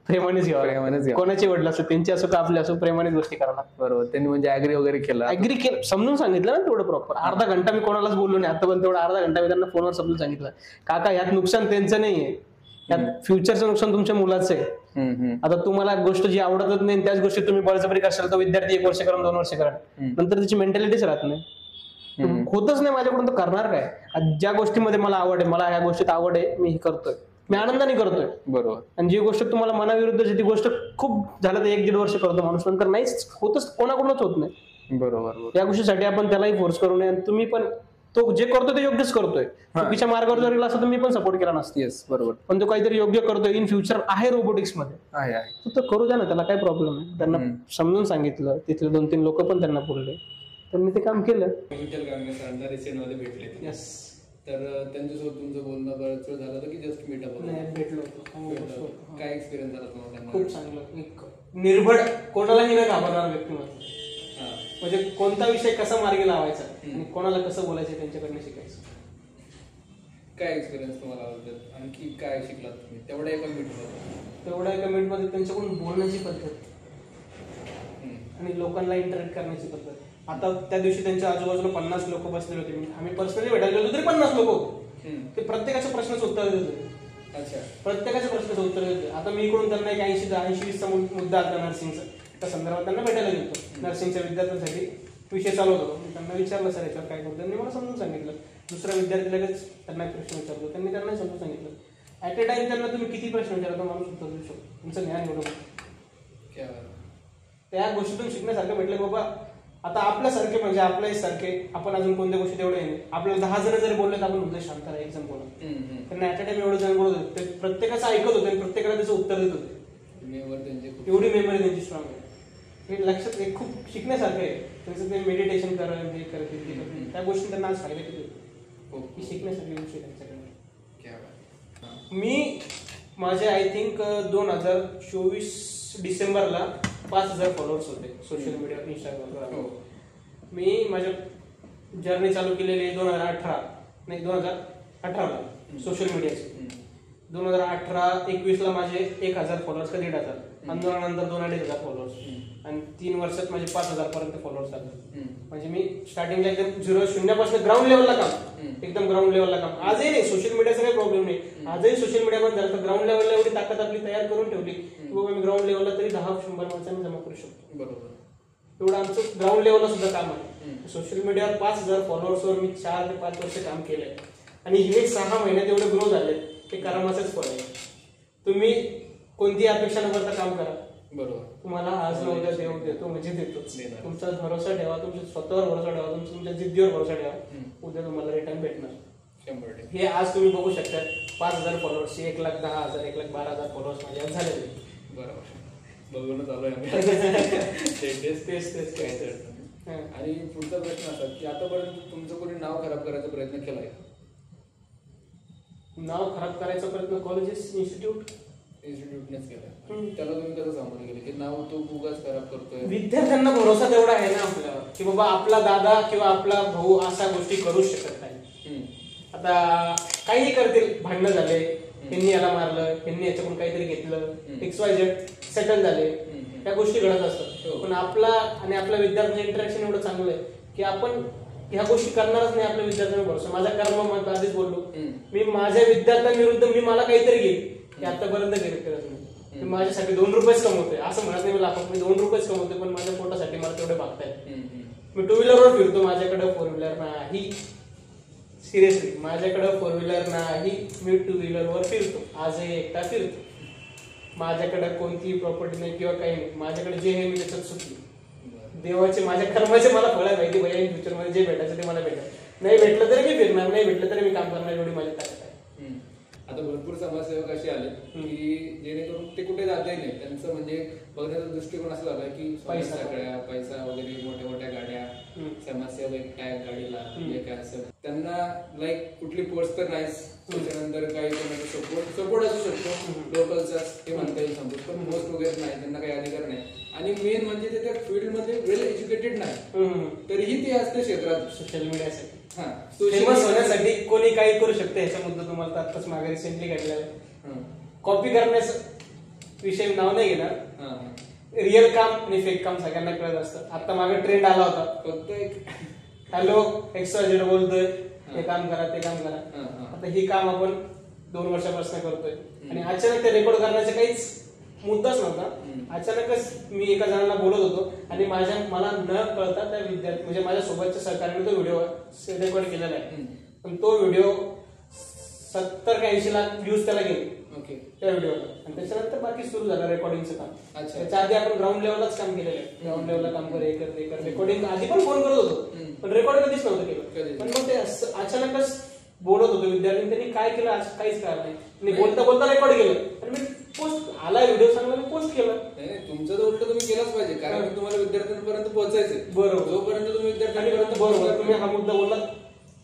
प्रेमानेच घ्यावं. कोणाची वडील असो, त्यांची असो का आपली असो, प्रेमानेच गोष्टी कराव्या लागतात. बरोबर. त्यांनी म्हणजे ऍग्री वगैरे केलं, समजून सांगितलं ना तेवढं प्रॉपर. अर्धा घंटा मी कोणालाच बोललो नाही आता, पण तेवढा अर्धा घंटा मी त्यांना फोनवर समजून सांगितलं, काका यात नुकसान त्यांचं नाहीये, यात फ्युचरचं नुकसान तुमच्या मुलाचं आहे. आता तुम्हाला गोष्ट जी आवडतच नाही त्याच गोष्टी तुम्ही बळजबरी करशाल, तर विद्यार्थी 1 वर्ष करून 2 वर्ष करा, नंतर त्याची मेंटॅलिटीच राहत नाही. होतच नाही माझ्याकडून, तर करणार काय? ज्या गोष्टीमध्ये मला आवड आहे, मला ह्या गोष्टीत आवड आहे, मी हे करतोय, मी आनंदाने करतोय. बरोबर. आणि जी गोष्ट तुम्हाला मनाविरुद्ध ती गोष्ट खूप झालं तर 1-1.5 वर्ष करतो माणूस, नंतर नाहीच होतच, कोणाकडूनच होत नाही. बरोबर. या गोष्टीसाठी आपण त्यालाही फोर्स करू नये. तुम्ही पण तो जे करतोय ते योग्यच करतोय. चुकीच्या मार्गावर जर गेला असं तर मी पण सपोर्ट केला नसतो. बरोबर. पण तो काहीतरी योग्य करतोय, इन फ्युचर आहे रोबोटिक्स मध्ये, तो करू द्या ना, त्याला काय प्रॉब्लेम आहे. त्यांना समजून सांगितलं, तिथले 2-3 लोक पण त्यांना बोलले, त्यांनी ते काम केलं. विठ्ठल गांगे सरांना रिसेंट मध्ये भेटले. यस. तर त्यांच्यासोबत तुमचं बोलणं बरंच वेळ झालं होतं की जस्ट मीटअप भेटलो. काय एक्सपिरियन्स झाला तुम्हाला? खूप चांगलं, एक निर्भड, कोणालाही न घाबरणार व्यक्तिमत्व. म्हणजे कोणता विषय कसा मार्गी लावायचा आणि कोणाला कसं बोलायचं त्यांच्याकडनं शिकायचं. काय एक्सपिरियन्स तुम्हाला आणखी काय शिकलात तुम्ही तेवढ्या एका मिनिटमध्ये? त्यांच्याकडून बोलण्याची पद्धत आणि लोकांना इंटरॅक्ट करण्याची पद्धत. आता त्या दिवशी त्यांच्या आजूबाजूला 50 लोक बसलेले होते. आम्ही पर्सनली भेटायला गेलो तरी 50 लोक होते. ते प्रत्येकाच्या प्रश्नाचं उत्तर देत होते. अच्छा. प्रत्येकाच्या प्रश्नाचं उत्तर देत होते. आता मी इकडून त्यांना एक 80-20 मुद्दा आला नर्सिंगचा, त्या संदर्भात त्यांना भेटायला गेलो. नर्सिंगच्या विद्यार्थ्यांसाठी विषय चालू होतो. मी त्यांना विचारलं, सर याच्यावर काय करतो? त्यांनी मला समजून सांगितलं. दुसऱ्या विद्यार्थी लगेच त्यांना एक प्रश्न विचारतो, त्यांनी त्यांना समजून सांगितलं. ऍट अ टाइम त्यांना तुम्ही किती प्रश्न विचारता माणूस उत्तर देऊ शकतो. तुमचं ज्ञान एवढं, त्या गोष्टीतून शिकण्यासारखं भेटलं. बाबा आता आपल्यासारखे म्हणजे आपल्याही सारखे आपण अजून कोणत्या गोष्टी तेवढे नाही. आपल्याला 10 जण जरी बोलले तर आपण म्हणजे शांत राहा, एक जण बोला. त्यांना ऍट अ टाइम एवढं जण बोलत होते, प्रत्येकाचं ऐकत होते आणि प्रत्येकाला त्याचं उत्तर देत होते. एवढी मेमरी त्यांची स्ट्रॉंग आहे. हे लक्षात एक खूप शिकण्यासारखं आहे. त्यांचं ते मेडिटेशन करणं, हे करते, त्या गोष्टी त्यांना आज फायदा किती शिकण्यासारखी गोष्ट त्यांच्याकडे. मी माझे आय थिंक 2024 डिसेंबरला 5000 फॉलोअर्स होते सोशल मीडिया, इंस्टाग्रामवर. मी माझ्या जर्नी चालू केलेली 2018ला सोशल मीडियाची. 2018-21ला माझे 1000 फॉलोअर्स का 1500, आंदोलनानंतर 2-2.5 फॉलोअर्स आणि 3 वर्षात माझे 5000 पर्यंत फॉलोअर्स आले. म्हणजे मी स्टार्टिंगला एकदम शून्यापासून ग्राउंड लेवलला काम, एकदम ग्राउंड लेवलला काम. आजही नाही, सोशल मीडियाचा काही प्रॉब्लेम नाही. आजही सोशल मीडिया बंद झालं तर ग्राउंड लेवलला एवढी ताकद आपली तयार करून ठेवली की बाबा मी ग्राउंड लेवलला तरी 10-100 माणसांनी जमा करू शकतो. बरोबर. एवढं आमचं ग्राउंड लेवलला सुद्धा काम आहे. सोशल मीडियावर 5000 फॉलोअर्सवर मी 4 ते 5 वर्ष काम केलंय आणि हे 6 महिन्यात एवढे ग्रो झाले, ते करामाचंच फळ आहे. तुम्ही कोणती अपेक्षा न करता काम करा, बरोबर. तुम्हाला आज न उद्या देव देतो म्हणजे देतोच. देणार. तुमचा भरोसा ठेवा, तुमच्या स्वतःवर भरोसा ठेवा, तुमच्या जिद्दीवर भरोसा ठेवा, उद्या तुम्हाला रिटर्न भेटणार. 100%. हे आज तुम्ही बघू शकता 5,000 फॉलोअर्स, 1,10,000, 1,12,000 फॉलोअर्स माझ्या झालेले. बरोबर, बघूनच आलोय आम्ही. तेच. आणि पुढचा प्रश्न असा की आतापर्यंत तुमचं कोणी नाव खराब करायचा प्रयत्न केलाय? नाव खराब करायचा प्रयत्न कॉलेजेस इन्स्टिट्यूटनेच केलाय. त्याला तुम्ही कसं सामोरे गेले की नाव तो उगाच खराब करतोय? विद्यार्थ्यांना भरोसा तेवढा आहे ना आपल्यावर की बाबा आपला दादा किंवा आपला भाऊ अशा गोष्टी करू शकत नाही. आता काही करतील, भांडणं झाले, यांनी याला मारलं, यांनी याच्याकडून काहीतरी घेतलं, XYZ सेटल झाले, त्या गोष्टी घडत असतात. पण आपला आणि आपल्या विद्यार्थ्यांचं इंटरॅक्शन एवढं चांगलं आहे की आपण ह्या गोष्टी करणारच नाही. आपल्या विद्यार्थ्यांना भरोसा, माझा कर्म मत आधीच बोललो, मी माझ्या विद्यार्थ्यांविरुद्ध मी मला काहीतरी घेईल हे आतापर्यंत करत नाही. मी माझ्यासाठी 2 रुपयेच कमवतोय असं म्हणत नाही, मी लाखात मी 2 रुपयेच कमवतोय, पण माझ्या पोटासाठी मला तेवढे भागतायत. मी 2 व्हीलरवर फिरतो, माझ्याकडे 4 व्हीलर नाही. सिरियसली माझ्याकडे 4 व्हीलर नाही, मी 2 व्हीलरवर फिरतो, आजही एकटा फिरतो. माझ्याकडे कोणतीही प्रॉपर्टी नाही किंवा काही नाही, माझ्याकडे जे आहे मी त्याच्यात सुखी. देवाचे माझ्या कर्माचे मला फळ माहिती भैया, इन फ्युचर मध्ये जे भेटायचं ते मला भेटेल. नाही भेटलं तरी मी फिरणार, नाही भेटलं तरी मी काम करणार, एवढी माझी ताकद आहे. आता भरपूर समाजसेवक असे आले की जेणेकरून ते कुठे जातही नाही, त्यांचं म्हणजे बघण्याचा दृष्टिकोन असं झाला की पैसा वगैरे, मोठ्या मोठ्या गाड्या, समाजसेवक टॅग गाडीला हे काय असं, त्यांना लाईक कुठली पोस्ट तर नाहीच, त्याच्यानंतर काही सपोर्ट असू शकतो लोकलचा हे म्हणता येईल समजून, पण पोस्ट वगैरे नाही, त्यांना काही अधिकार नाही. आणि मेन म्हणजे ते त्या फील्डमध्ये वेल एज्युकेटेड नाही, तरीही ते असते क्षेत्रात सोशल मीडियासाठी फेमस होण्यासाठी कोणी काही करू शकते. ह्याच्याबद्दल तुम्हाला आत्ताच मागे रिसेंटली घडलेलं कॉपी करण्याचं विषय नाव नाही घेणार, रिअल काम आणि फेक काम सगळ्यांना कळत असतं. आता मागे ट्रेंड आला होता, फक्त एक हॅलो XYZ बोलतोय, हे काम करा ते काम करा. आता हे काम आपण 2 वर्षापासून करतोय आणि अचानक ते रेकॉर्ड करण्याचा काहीच मुद्दाच नव्हता. अचानकच मी एका जणांना बोलत होतो आणि मला न कळता त्या विद्यार्थी म्हणजे माझ्या सोबतच्या सहकार्याने तो व्हिडिओ रेकॉर्ड केलेला आहे, पण तो व्हिडिओ 70 का 80 लाख व्ह्यूज त्याला गेले त्या व्हिडिओला. आणि त्याच्यानंतर बाकी सुरू झालं रेकॉर्डिंगचं काम. त्याच्या आधी आपण ग्राउंड लेवललाच काम केलेलं आहे, ग्राउंड लेवलला काम कर रेकॉर्डिंग आधी पण फोन करत होतो, पण रेकॉर्ड कधीच नव्हतं केलं. पण मग ते अचानकच बोलत होतो विद्यार्थी, त्यांनी काय केलं आज काहीच कळलं नाही, बोलता बोलता रेकॉर्ड केलं आणि मी पोस्ट आला व्हिडिओ चांगला मी पोस्ट केला. नाही तुमचं तर उलट तुम्ही केलंच पाहिजे, कारण तुम्हाला विद्यार्थ्यांपर्यंत पोहोचायचंय. बरोबर, जोपर्यंत तुम्ही विद्यार्थ्यांपर्यंत बरोबर तुम्ही हा मुद्दा बोलला.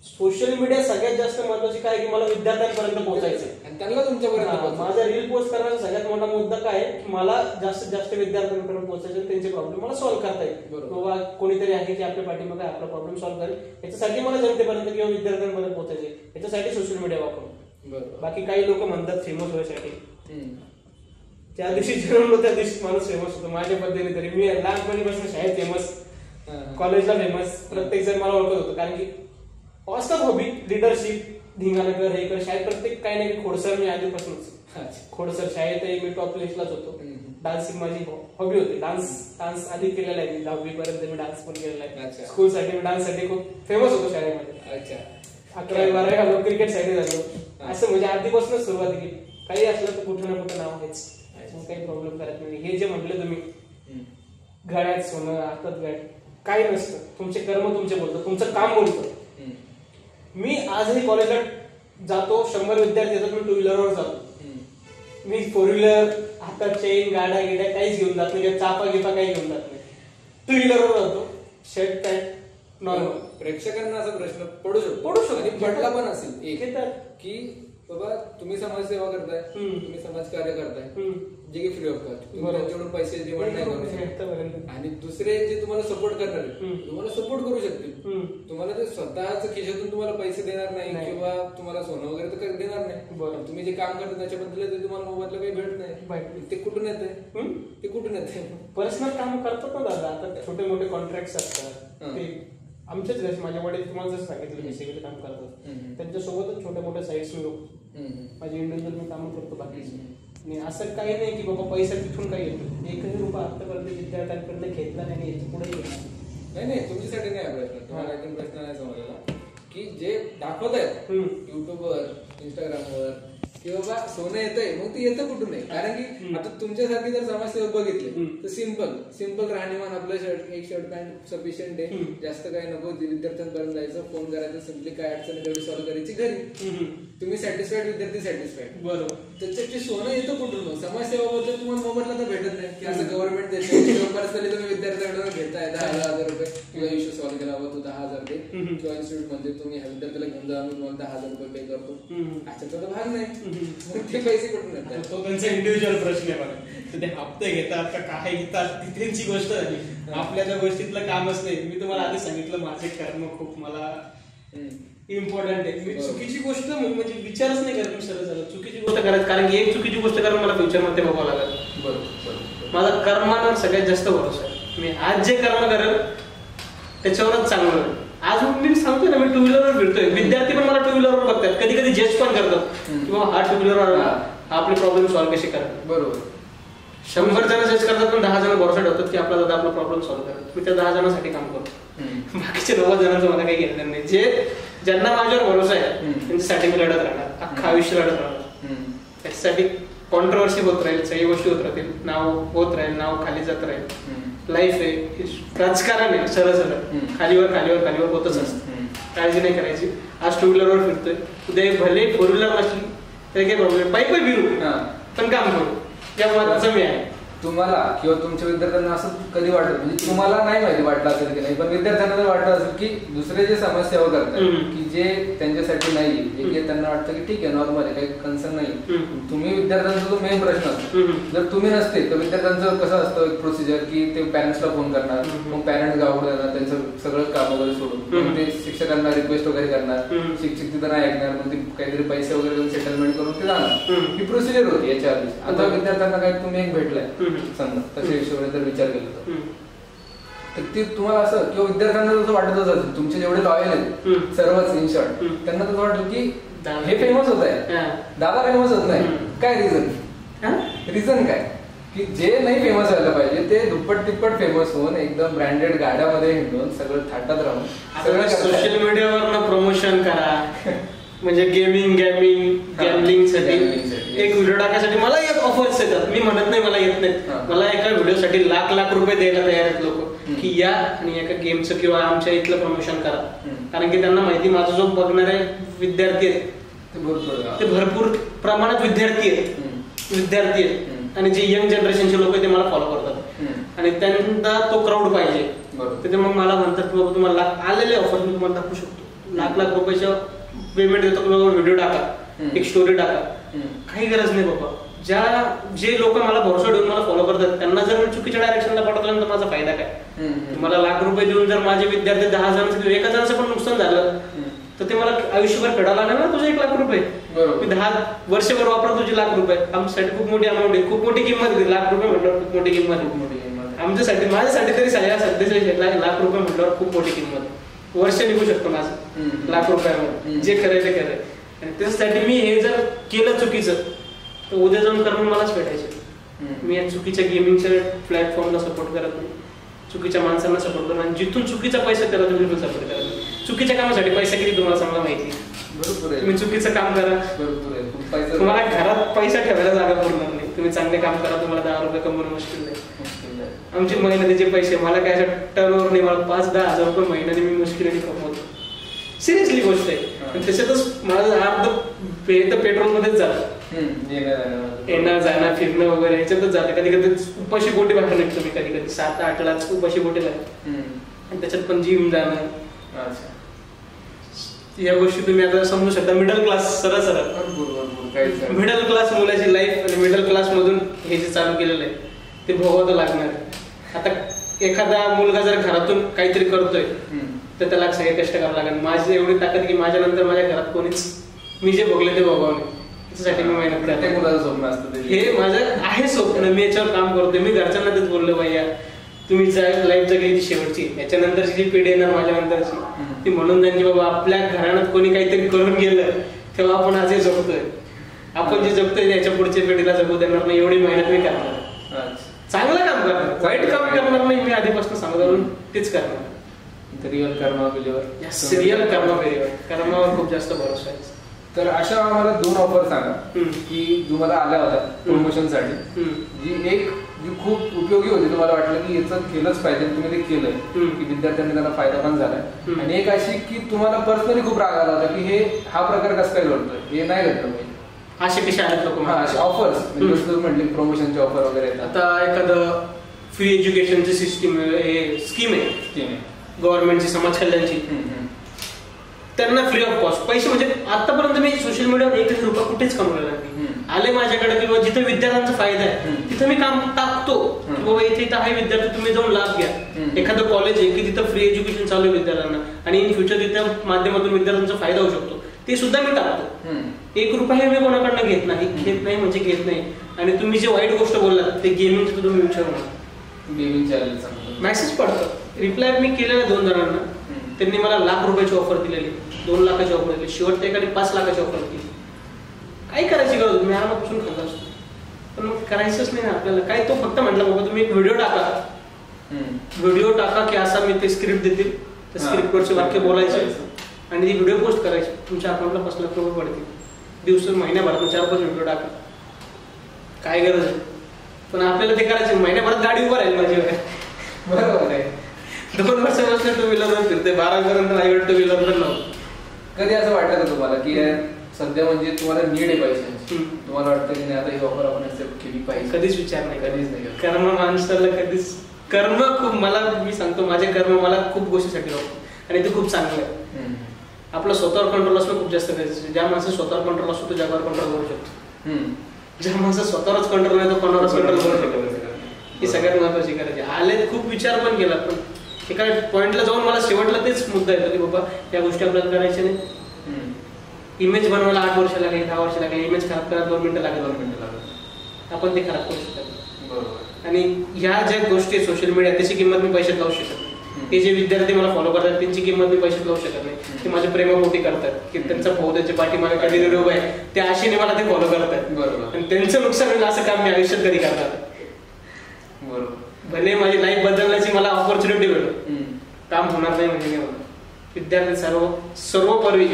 सोशल मीडिया सगळ्यात जास्त महत्वाची काय की मला विद्यार्थ्यांपर्यंत पोहोचायचं आणि त्यांना तुमच्यापर्यंत. माझा रील पोस्ट करण्याचा सगळ्यात मोठा मुद्दा काय की मला जास्तीत जास्त विद्यार्थ्यांपर्यंत पोहोचायचं, त्यांचे प्रॉब्लेम मला सॉल्व्ह करता येईल. बाबा कोणीतरी आहे की आपल्या पाठीमागे आपला प्रॉब्लेम सॉल्व्ह करेल, याच्यासाठी मला जनतेपर्यंत किंवा विद्यार्थ्यांपर्यंत पोहोचायचे, याच्यासाठी सोशल मीडिया वापरून. बाकी काही लोक म्हणतात फेमस होण्यासाठी, ज्या दिवशी जन्मलो त्या दिवशी माणूस फेमस होतो. माझ्या पद्धतीने तरी मी लहानपणीपासून शाळेत फेमस, कॉलेजला फेमस, प्रत्येक जण मला ओळखत होतं. कारण की असतात हॉबी, लिडरशिप, धिंगाणा कर, हे कर, शाळेत प्रत्येक काही नाही. खोडसर मी आधीपासूनच खोडसर शाळेतही मी टॉप लिस्टलाच होतो. डान्सिंग माझी हॉबी होती. डान्स आधी केलेला आहे मी, 10वी पर्यंत मी डान्स पण केलेला आहे. स्कूलसाठी मी डान्ससाठी खूप फेमस होतो शाळेमध्ये. 11वी 12वी घालून क्रिकेट साठी झालो. असं म्हणजे आधीपासूनच सुरुवात केली. काही असलं तर कुठं ना कुठं नाव आहेच, काही प्रॉब्लेम करत नाही. हे जे म्हटलं तुम्ही गळ्यात सोनं हातात गळ्यात काही नसतं, तुमचे कर्म तुमचे बोलतात, तुमचं काम बोलतं. मी आजही कॉलेजला जातो, 100 विद्यार्थी येतात, मी 2 व्हीलरवर जातो. मी 4 व्हीलर हातात चेन गाड्या गिड्या काहीच घेऊन जात नाही, चापा गिपा काही घेऊन जात नाही. 2 व्हीलरवर जातो, शर्ट पॅन्ट नॉर्मल. प्रेक्षकांना असा प्रश्न पडू शकतो आणि पडला पण असेल एक की बाबा तुम्ही समाजसेवा करताय, तुम्ही समाजकार्य करताय जे की फ्री ऑफ कॉस्ट, तुम्ही त्यांच्याकडून पैसे डिमांड नाही करू शकत. आणि दुसरे जे तुम्हाला सपोर्ट करणार तुम्हाला सपोर्ट करू शकतील, तुम्हाला ते स्वतःच खिशातून तुम्हाला पैसे देणार नाही किंवा तुम्हाला सोनं वगैरे तर काही देणार नाही. तुम्ही जे काम करता त्याच्याबद्दल ते तुम्हाला मोबदला काही भेटत नाही. ते कुठून येते, ते कुठून येते? पर्सनल काम करतात ना दादा. आता छोटे मोठे कॉन्ट्रॅक्ट असतात ते आमच्याच घरी, माझ्या वडील तुम्हाला जसं सांगितलं मी सिव्हिल काम करतात, त्यांच्यासोबतच छोट्या मोठ्या साईट्स मी लोक माझी इंडिव्हिज्युअल मी कामं करतो बाकीचे. आणि असं काही नाही की बाबा पैसा तिथून काही येतो. 1 रुपया आतापर्यंत विद्यार्थ्यांकडनं घेतला नाही, याच्या पुढे नाही. नाही तुमच्यासाठी नाही प्रश्न, तुम्हाला एक प्रश्न नाही समजला की जे दाखवत आहेत युट्यूबवर, इंस्टाग्रामवर की बाबा सोनं येतंय, मग ते येतं कुठून नाही. कारण की आता तुमच्यासारखी जर समाजसेवक बघितले तर सिंपल राहणीमान, आपलं एक शर्ट पॅन्ट सफिशियंट आहे, जास्त काही नको, विद्यार्थ्यांपर्यंत जायचं, फोन करायचं, सिम्पली काय अडचण तेवढी सॉल्व्ह करायची घरी, तुम्ही सॅटिस्फाईड, विद्यार्थी सॅटिस्फाईड. बरोबर. त्याच्याची सोनं येतं कुठून? मग समाजसेवाबद्दल तुम्हाला मोबदला तर भेटत नाही की असं गव्हर्नमेंट देते पर्सनली तुम्ही विद्यार्थ्याकडून घेताय 10,000 रुपये किंवा इश्यू सॉल्व्ह केला, तू 10,000 दे, किंवा इन्स्टिट्यूट मध्ये तुम्ही ह्या विद्यार्थ्याला घेऊन जा, आम्ही तुम्हाला 10,000 रुपये पे करतो, अशाचा तर भाग नाही. ते पैसे कुठून येतात? तो त्यांचा इंडिव्हिज्युअल प्रश्न आहे बघा. ते हप्ते घेतात का काय घेतात ती त्यांची गोष्ट झाली. आपल्या त्या गोष्टीतलं कामच नाही. मी तुम्हाला आधी सांगितलं माझे कर्म खूप मला इम्पॉर्टंट आहे. मी चुकीची गोष्ट म्हणजे विचारच नाही करत, मी सरळ चुकीची गोष्ट करत, कारण की एक चुकीची गोष्ट करून मला फ्युचरमध्ये बघावं लागेल. बरोबर. माझा कर्मावर सगळ्यात जास्त भरोसा आहे. मी आज जे कर्म करेल त्याच्यावरच चांगलं आहे. आज मी सांगतोय ना, मी टू व्हीलरवर फिरतोय, विद्यार्थी पण मला टू व्हीलरवर बघतात, कधी कधी जज पण करतात किंवा हा टू व्हीलरवर आपले प्रॉब्लेम सॉल्व्ह कसे करतात. बरोबर. 100 जण जज करतात पण 10 जण भरोसा ठेवतात की आपला दादा आपला प्रॉब्लेम सॉल्व्ह करतात. मी त्या 10 जणांसाठी काम करतो, बाकीचे 90 जणांचं मला काही घेतलं नाही. ज्यांना माझ्यावर भरोसा आहे त्यांच्यासाठी मी लढत राहणार, अख्खा आयुष्य लढत राहणार. त्याच्यासाठी कॉन्ट्रोवर्सी होत राहील, सगळी गोष्टी होत राहतील, नाव होत राहील, नाव खाली जात राहील. लाईफ आहे, राजकारण आहे, सरळ खालीवर होतच असतं. काळजी नाही करायची. आज टू व्हीलरवर फिरतोय, उद्या भले 4 व्हीलर नसली तरी काही प्रॉब्लेम, पायी फिरू पण काम करू, या मताचं मी आहे. तुम्हाला किंवा तुमच्या विद्यार्थ्यांना असं कधी वाटत, म्हणजे तुम्हाला नाही माहिती वाटलं असेल की नाही, पण विद्यार्थ्यांना जर वाटलं असेल की दुसरे जे समाजसेवा करतात की जे त्यांच्यासाठी नाही, जे त्यांना वाटतं की ठीक आहे नॉर्मल आहे, काही कन्सर्न नाही, तुम्ही विद्यार्थ्यांचा जो मेन प्रश्न असतो, जर तुम्ही नसते तर विद्यार्थ्यांचं कसं असतं एक प्रोसिजर की ते पॅरेंट्सला फोन करणार, मग पॅरेंट्स गावड देणार त्यांचं सगळं काम वगैरे सोडून, ते शिक्षकांना रिक्वेस्ट वगैरे करणार, शिक्षक तिथं नाही ऐकणार, मग ते काहीतरी पैसे वगैरे सेटलमेंट करून ते जाणार. ही प्रोसिजर होती याच्या आधी. आता विद्यार्थ्यांना काही तुम्ही एक भेटलाय समजा, तशा हिशोबाने जर विचार केला तर ते तुम्हाला असं किंवा विद्यार्थ्यांना जसं वाटतच असेल, तुमचे जेवढे लॉयल आहेत सर्वच इन शॉर्ट, त्यांना तसं वाटलं की हे फेमस होत आहे, दादा फेमस होत नाही. काय रिझन काय की जे नाही फेमस व्हायला पाहिजे ते दुप्पट तिप्पट फेमस होऊन एकदम ब्रँडेड गाड्यामध्ये हिंडून सगळं थाटात राहून सगळं सोशल मीडियावर प्रमोशन करा, म्हणजे गॅमलिंग साठी एक व्हिडिओ टाकण्यासाठी मला एक ऑफर्स येतात. मी म्हणत नाही मला येत नाहीत, मला एका व्हिडिओसाठी लाख रुपये द्यायला तयार आहेत लोक की या आणि एका गेमचं किंवा आमच्या इथलं प्रमोशन करा. कारण की त्यांना माहिती माझा जो बघणारे विद्यार्थी आहेत ते भरपूर प्रमाणात विद्यार्थी आहेत आणि जे यंग जनरेशनचे लोक ते मला फॉलो करतात आणि त्यांना तो क्राऊड पाहिजे. तर मग मला म्हणतात की बाबा तुम्हाला आलेले ऑफर मी तुम्हाला दाखवू शकतो, लाख रुपयाच्या पेमेंट देतो, व्हिडिओ टाका, एक स्टोरी टाका. काही गरज नाही बाबा. जे लोक मला भरोसा देऊन मला फॉलो करतात त्यांना जर मी चुकीच्या डायरेक्शनला पाठवलं तर माझा फायदा काय? मला लाख रुपये देऊन जर माझे विद्यार्थी 10 जणांचं किंवा 1 जणांचं पण नुकसान झालं तर ते मला आयुष्यभर फेडायला लागणार ना. तुझे 1 लाख रुपये मी 10 वर्षभर वापरा, तुझे लाख रुपये आमच्यासाठी खूप मोठी अमाऊंट आहे, खूप मोठी किंमत आहे. लाख रुपये म्हटल्यावर खूप मोठी किंमत आहे आमच्यासाठी, माझ्यासाठी तरी सगळ्या सध्याच्या लाख रुपये म्हटल्यावर खूप मोठी किंमत आहे. वर्ष निघू शकतो माझं लाख रुपयावर, जे करायचं करे. आणि त्याच्यासाठी मी हे जर केलं चुकीचं तर उद्या जाऊन करून मलाच भेटायचे. मी या चुकीच्या गेमिंगच्या प्लॅटफॉर्मला सपोर्ट करत नाही, चुकीच्या माणसांना सपोर्ट करत नाही. जिथून चुकीचा पैसा त्याला तुम्ही बिलकुल सपोर्ट करत नाही. चुकीच्या कामासाठी पैसा किती तुम्हाला चांगला माहिती. बरोबर, तुम्ही चुकीचं काम करा, तुम्हाला घरात पैसा ठेवायला जागा पुरणार नाही. तुम्ही चांगले काम करा, तुम्हाला 10 रुपये कमवणं मुश्किल नाही. आमचे महिन्याचे पैसे मला काय असं टर्नओव्हर नाही, मला 5-10 हजार रुपये महिन्याने मी मुश्किलीने कमवतो. सिरियसली गोष्ट आहे. त्याच्यातच माझं अर्ध पेट्रोल मध्येच जातं, येणं जाणं फिरणं वगैरे ह्याच्यातच जातं. कधी कधी उपाशी बोटी बाहेर निघतो मी, कधी कधी 7-8 लाख उपाशी बोटीला आणि त्याच्यात पण जिम जाणं. या गोष्टी तुम्ही आता समजू शकता. मिडल क्लास सरळ मिडल क्लास मुलाची लाईफ आणि मिडल क्लास मधून हे जे चालू केलेलं आहे ते भोगावं लागणार. आता एखादा मुलगा जर घरातून काहीतरी करतोय तर त्याला सगळे कष्ट करावं लागेल. माझी एवढी ताकद की माझ्या नंतर माझ्या घरात कोणीच मी जे भोगले ते भोगावं नाही. त्याच्यासाठी मी मेहनत करते. मुलाचं स्वप्न असतं, हे माझं आहे स्वप्न. मी याच्यावर काम करतोय. मी घरच्यांना तेच बोललो, भैया तुम्ही लाईफ जगली शेवटची, याच्यानंतरची जी पिढी येणार माझ्या नंतरची ती म्हणून त्यांनी बाबा आपल्या घराण्यात कोणी काहीतरी करून गेलं तेव्हा आपण आज हे जगतोय. आपण जे जगतोय त्याच्या पुढच्या पिढीला जगू देणार नाही. एवढी मेहनत मी करणार, चांगलं काम करणार, वाईट काम करणार नाही. मी आधीपासून सांगून तेच करणार. रिअल कर्मा बिलीवर, रिअल कर्मा बिलीवर, कर्मावर खूप जास्त भरोसा आहे. तर अशा आम्हाला 2 ऑफर सांगा की तुम्हाला आल्या होत्या प्रमोशनसाठी, जी खूप उपयोगी होती, तुम्हाला वाटलं की याचं केलंच पाहिजे, तुम्ही ते केलंय की विद्यार्थ्यांनी त्याला फायदा पण झालाय, आणि एक अशी की तुम्हाला पर्सनली खूप राग आला होता की हा प्रकार कसं काय घडतोय, हे नाही घडलं पाहिजे. असे कसे आहेत लोक? असे ऑफर्स म्हणजे म्हटले प्रमोशनचे ऑफर वगैरे येतात. आता एखादं फ्री एज्युकेशनची सिस्टीम स्कीम आहे गव्हर्नमेंटची, समाज कल्याणची, त्यांना फ्री ऑफ कॉस्ट पैसे, म्हणजे आतापर्यंत मी सोशल मीडियावर 1 रुपया कुठेच कमवलेला नाही. आले माझ्याकडे किंवा जिथे विद्यार्थ्यांचा फायदा आहे तिथे मी काम टाकतो की बाबा इथे आहे विद्यार्थी, तुम्ही जाऊन लाभ घ्या. एखादं कॉलेज आहे की तिथं फ्री एज्युकेशन चालू आहे विद्यार्थ्यांना आणि इन फ्युचर तिथं माध्यमातून विद्यार्थ्यांचा फायदा होऊ शकतो, ते सुद्धा मी टाकतो. 1 रुपया मी कोणाकडनं घेत नाही म्हणजे घेत नाही. आणि तुम्ही जे वाईट गोष्ट बोललात ते गेमिंगचं तुम्ही विचारू मेसेज पडतं, रिप्लाय मी केलेला 2 जणांना, त्यांनी मला ₹1,00,000 ऑफर दिलेली, 2 लाखाची ऑफर दिली, शेवट एकाने 5 लाखाची ऑफर दिली. काय करायची गरज, मी आरामापासून खाल्ला असतो, पण मग करायचंच नाही ना आपल्याला काय. तो फक्त म्हटलं बाबा तुम्ही एक व्हिडिओ टाका की असा मी ते स्क्रिप्ट देतील, त्या स्क्रिप्टवरचे वाक्य बोलायचे आणि ती व्हिडिओ पोस्ट करायची, तुमच्या अकाउंटला ₹5,00,000 पडतील. महिन्याभरात 4-5 व्हिडिओ टाका, काय गरज आहे. पण आपल्याला ते करायचं, महिन्याभरात गाडी उभं राहील माझी. बरोबर आहे. 2 वर्षापासून 2 व्हीलरवर फिरते, 12 नाही टू व्हीलरवर नव्हतं. कधी असं वाटतं का तुम्हाला की सध्या म्हणजे तुम्हाला नीड आहे पैशांची, तुम्हाला वाटतं की नाही आता ही ऑफर आपण एक्सेप्ट केली पाहिजे? कधीच विचार नाही, कधीच नाही. कर्म माणसाला कधीच, कर्म खूप, मला मी सांगतो माझे कर्म मला खूप गोष्टीसाठी लावतो आणि ते खूप चांगलं आहे. आपलं स्वतःवर कंट्रोल असणं खूप जास्त गरजेचं. ज्या माणसाचा स्वतःवर कंट्रोल असतो तो जगावर कंट्रोल करू शकतो. ज्या माणसाचा स्वतःवरच कंट्रोल नाही तो कोणावरच कंट्रोल करू शकतो. ही सगळ्यात महत्वाची गरज आहे. आले खूप विचार पण केला, पण एका पॉइंटला जाऊन मला शेवटला तेच मुद्दा येतो की बाबा या गोष्टी आपल्याला करायच्या नाही. इमेज बनवायला 8 वर्ष लागेल, 10 वर्ष लागेल, इमेज खराब करायला 2 मिनिटं लागेल, 2 मिनिटं लागेल, आपण ते खराब करू शकतो. बरोबर. आणि ह्या ज्या गोष्टी सोशल मीडिया त्याची किंमत मी पैशात लावू शकत नाही. हे जे विद्यार्थी मला फॉलो करतात त्यांची किंमत मी पैशात लावू शकत नाही. ते माझ्या प्रेमापोटी करतात की त्यांचा भाऊ त्याच्या पाठीमागे कधी व्हिडिओ आहे ते आशेने मला ते फॉलो करतात. बरोबर. आणि त्यांचं नुकसान होईल असं काम मी आयुष्यात कधी करतात. बरोबर. भले माझी लाईफ बदलण्याची मला ऑपॉर्च्युनिटी भेटो, काम होणार नाही म्हणजे नाही होणार. विद्यार्थी सर्वोपरी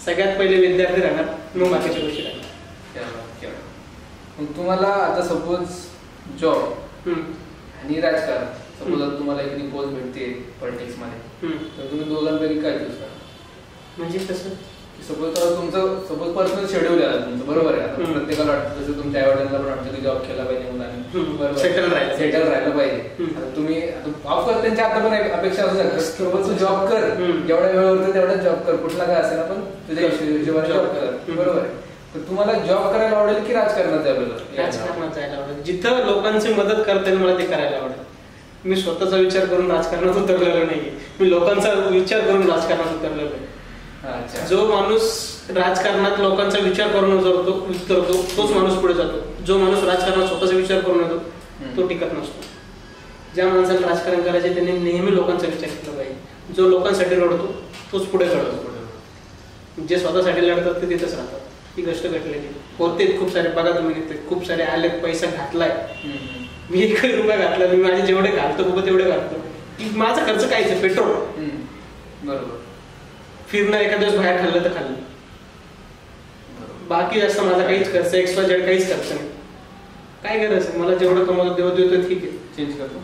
सगळ्यात पहिले विद्यार्थी राहणार, मग बाकीच्या गोष्टी राहणार. तुम्हाला आता सपोज जॉब आणि राजकारण, सपोज आता तुम्हाला एखादी पोस्ट भेटते पॉलिटिक्स मध्ये, तर तुम्ही दोघांपैकी काय चूज करा? म्हणजे कसं, सपोज पर्सनल शेड्यूल आहे तुमचं, बरोबर आहे. प्रत्येकाला वाटतं, जसं तुमच्या आईवडिलांना पण वाटतं की जॉब केला पाहिजे मुलांनी, सेटल राहिलं पाहिजे. तुम्ही ऑफकोर्स त्यांच्या आता पण अपेक्षा असू शकतात, तू जॉब कर, जेवढा वेळ होतो तेवढा जॉब कर, कुठला काय असेल पण तुझ्या हिशोबाने जॉब कर, बरोबर आहे. तर तुम्हाला जॉब करायला आवडेल की राजकारणात जायला? राजकारणात जायला आवडेल. जिथं लोकांची मदत करते मला ते करायला आवडेल. मी स्वतःचा विचार करून राजकारणात उतरलेलो नाहीये, मी लोकांचा विचार करून राजकारणात उतरलेलो आहे. जो माणूस राजकारणात लोकांचा विचार करून उतरतो तोच माणूस पुढे जातो. जो माणूस राजकारणात स्वतःचा विचार करून येतो तो टिकत नसतो. ज्या माणसाला राजकारण करायचे त्यांनी नेहमी लोकांचा विचार केला पाहिजे. जो लोकांसाठी लढतो तोच पुढे लढतो. जे स्वतःसाठी लढतात ते तिथेच राहतात. ही गोष्ट घडलेली होते. खूप सारे बघा तुम्ही, खूप सारे आले, पैसा घातलाय, मी 1 रुपया घातला, मी माझे जेवढे घालतो बाबा तेवढे घालतो. माझा खर्च कायच आहे, पेट्रोल, बरोबर. फिरणं, एखाद्या दिवस बाहेर खाल्लं तर खाल्लं, बाकी जास्त माझा काहीच खर्च, एक्स्ट्रा जेड काहीच खर्च नाही. काय गरज आहे, मला जेवढं कमवतो तेवढं देतो, ठीक आहे. चेंज करतो.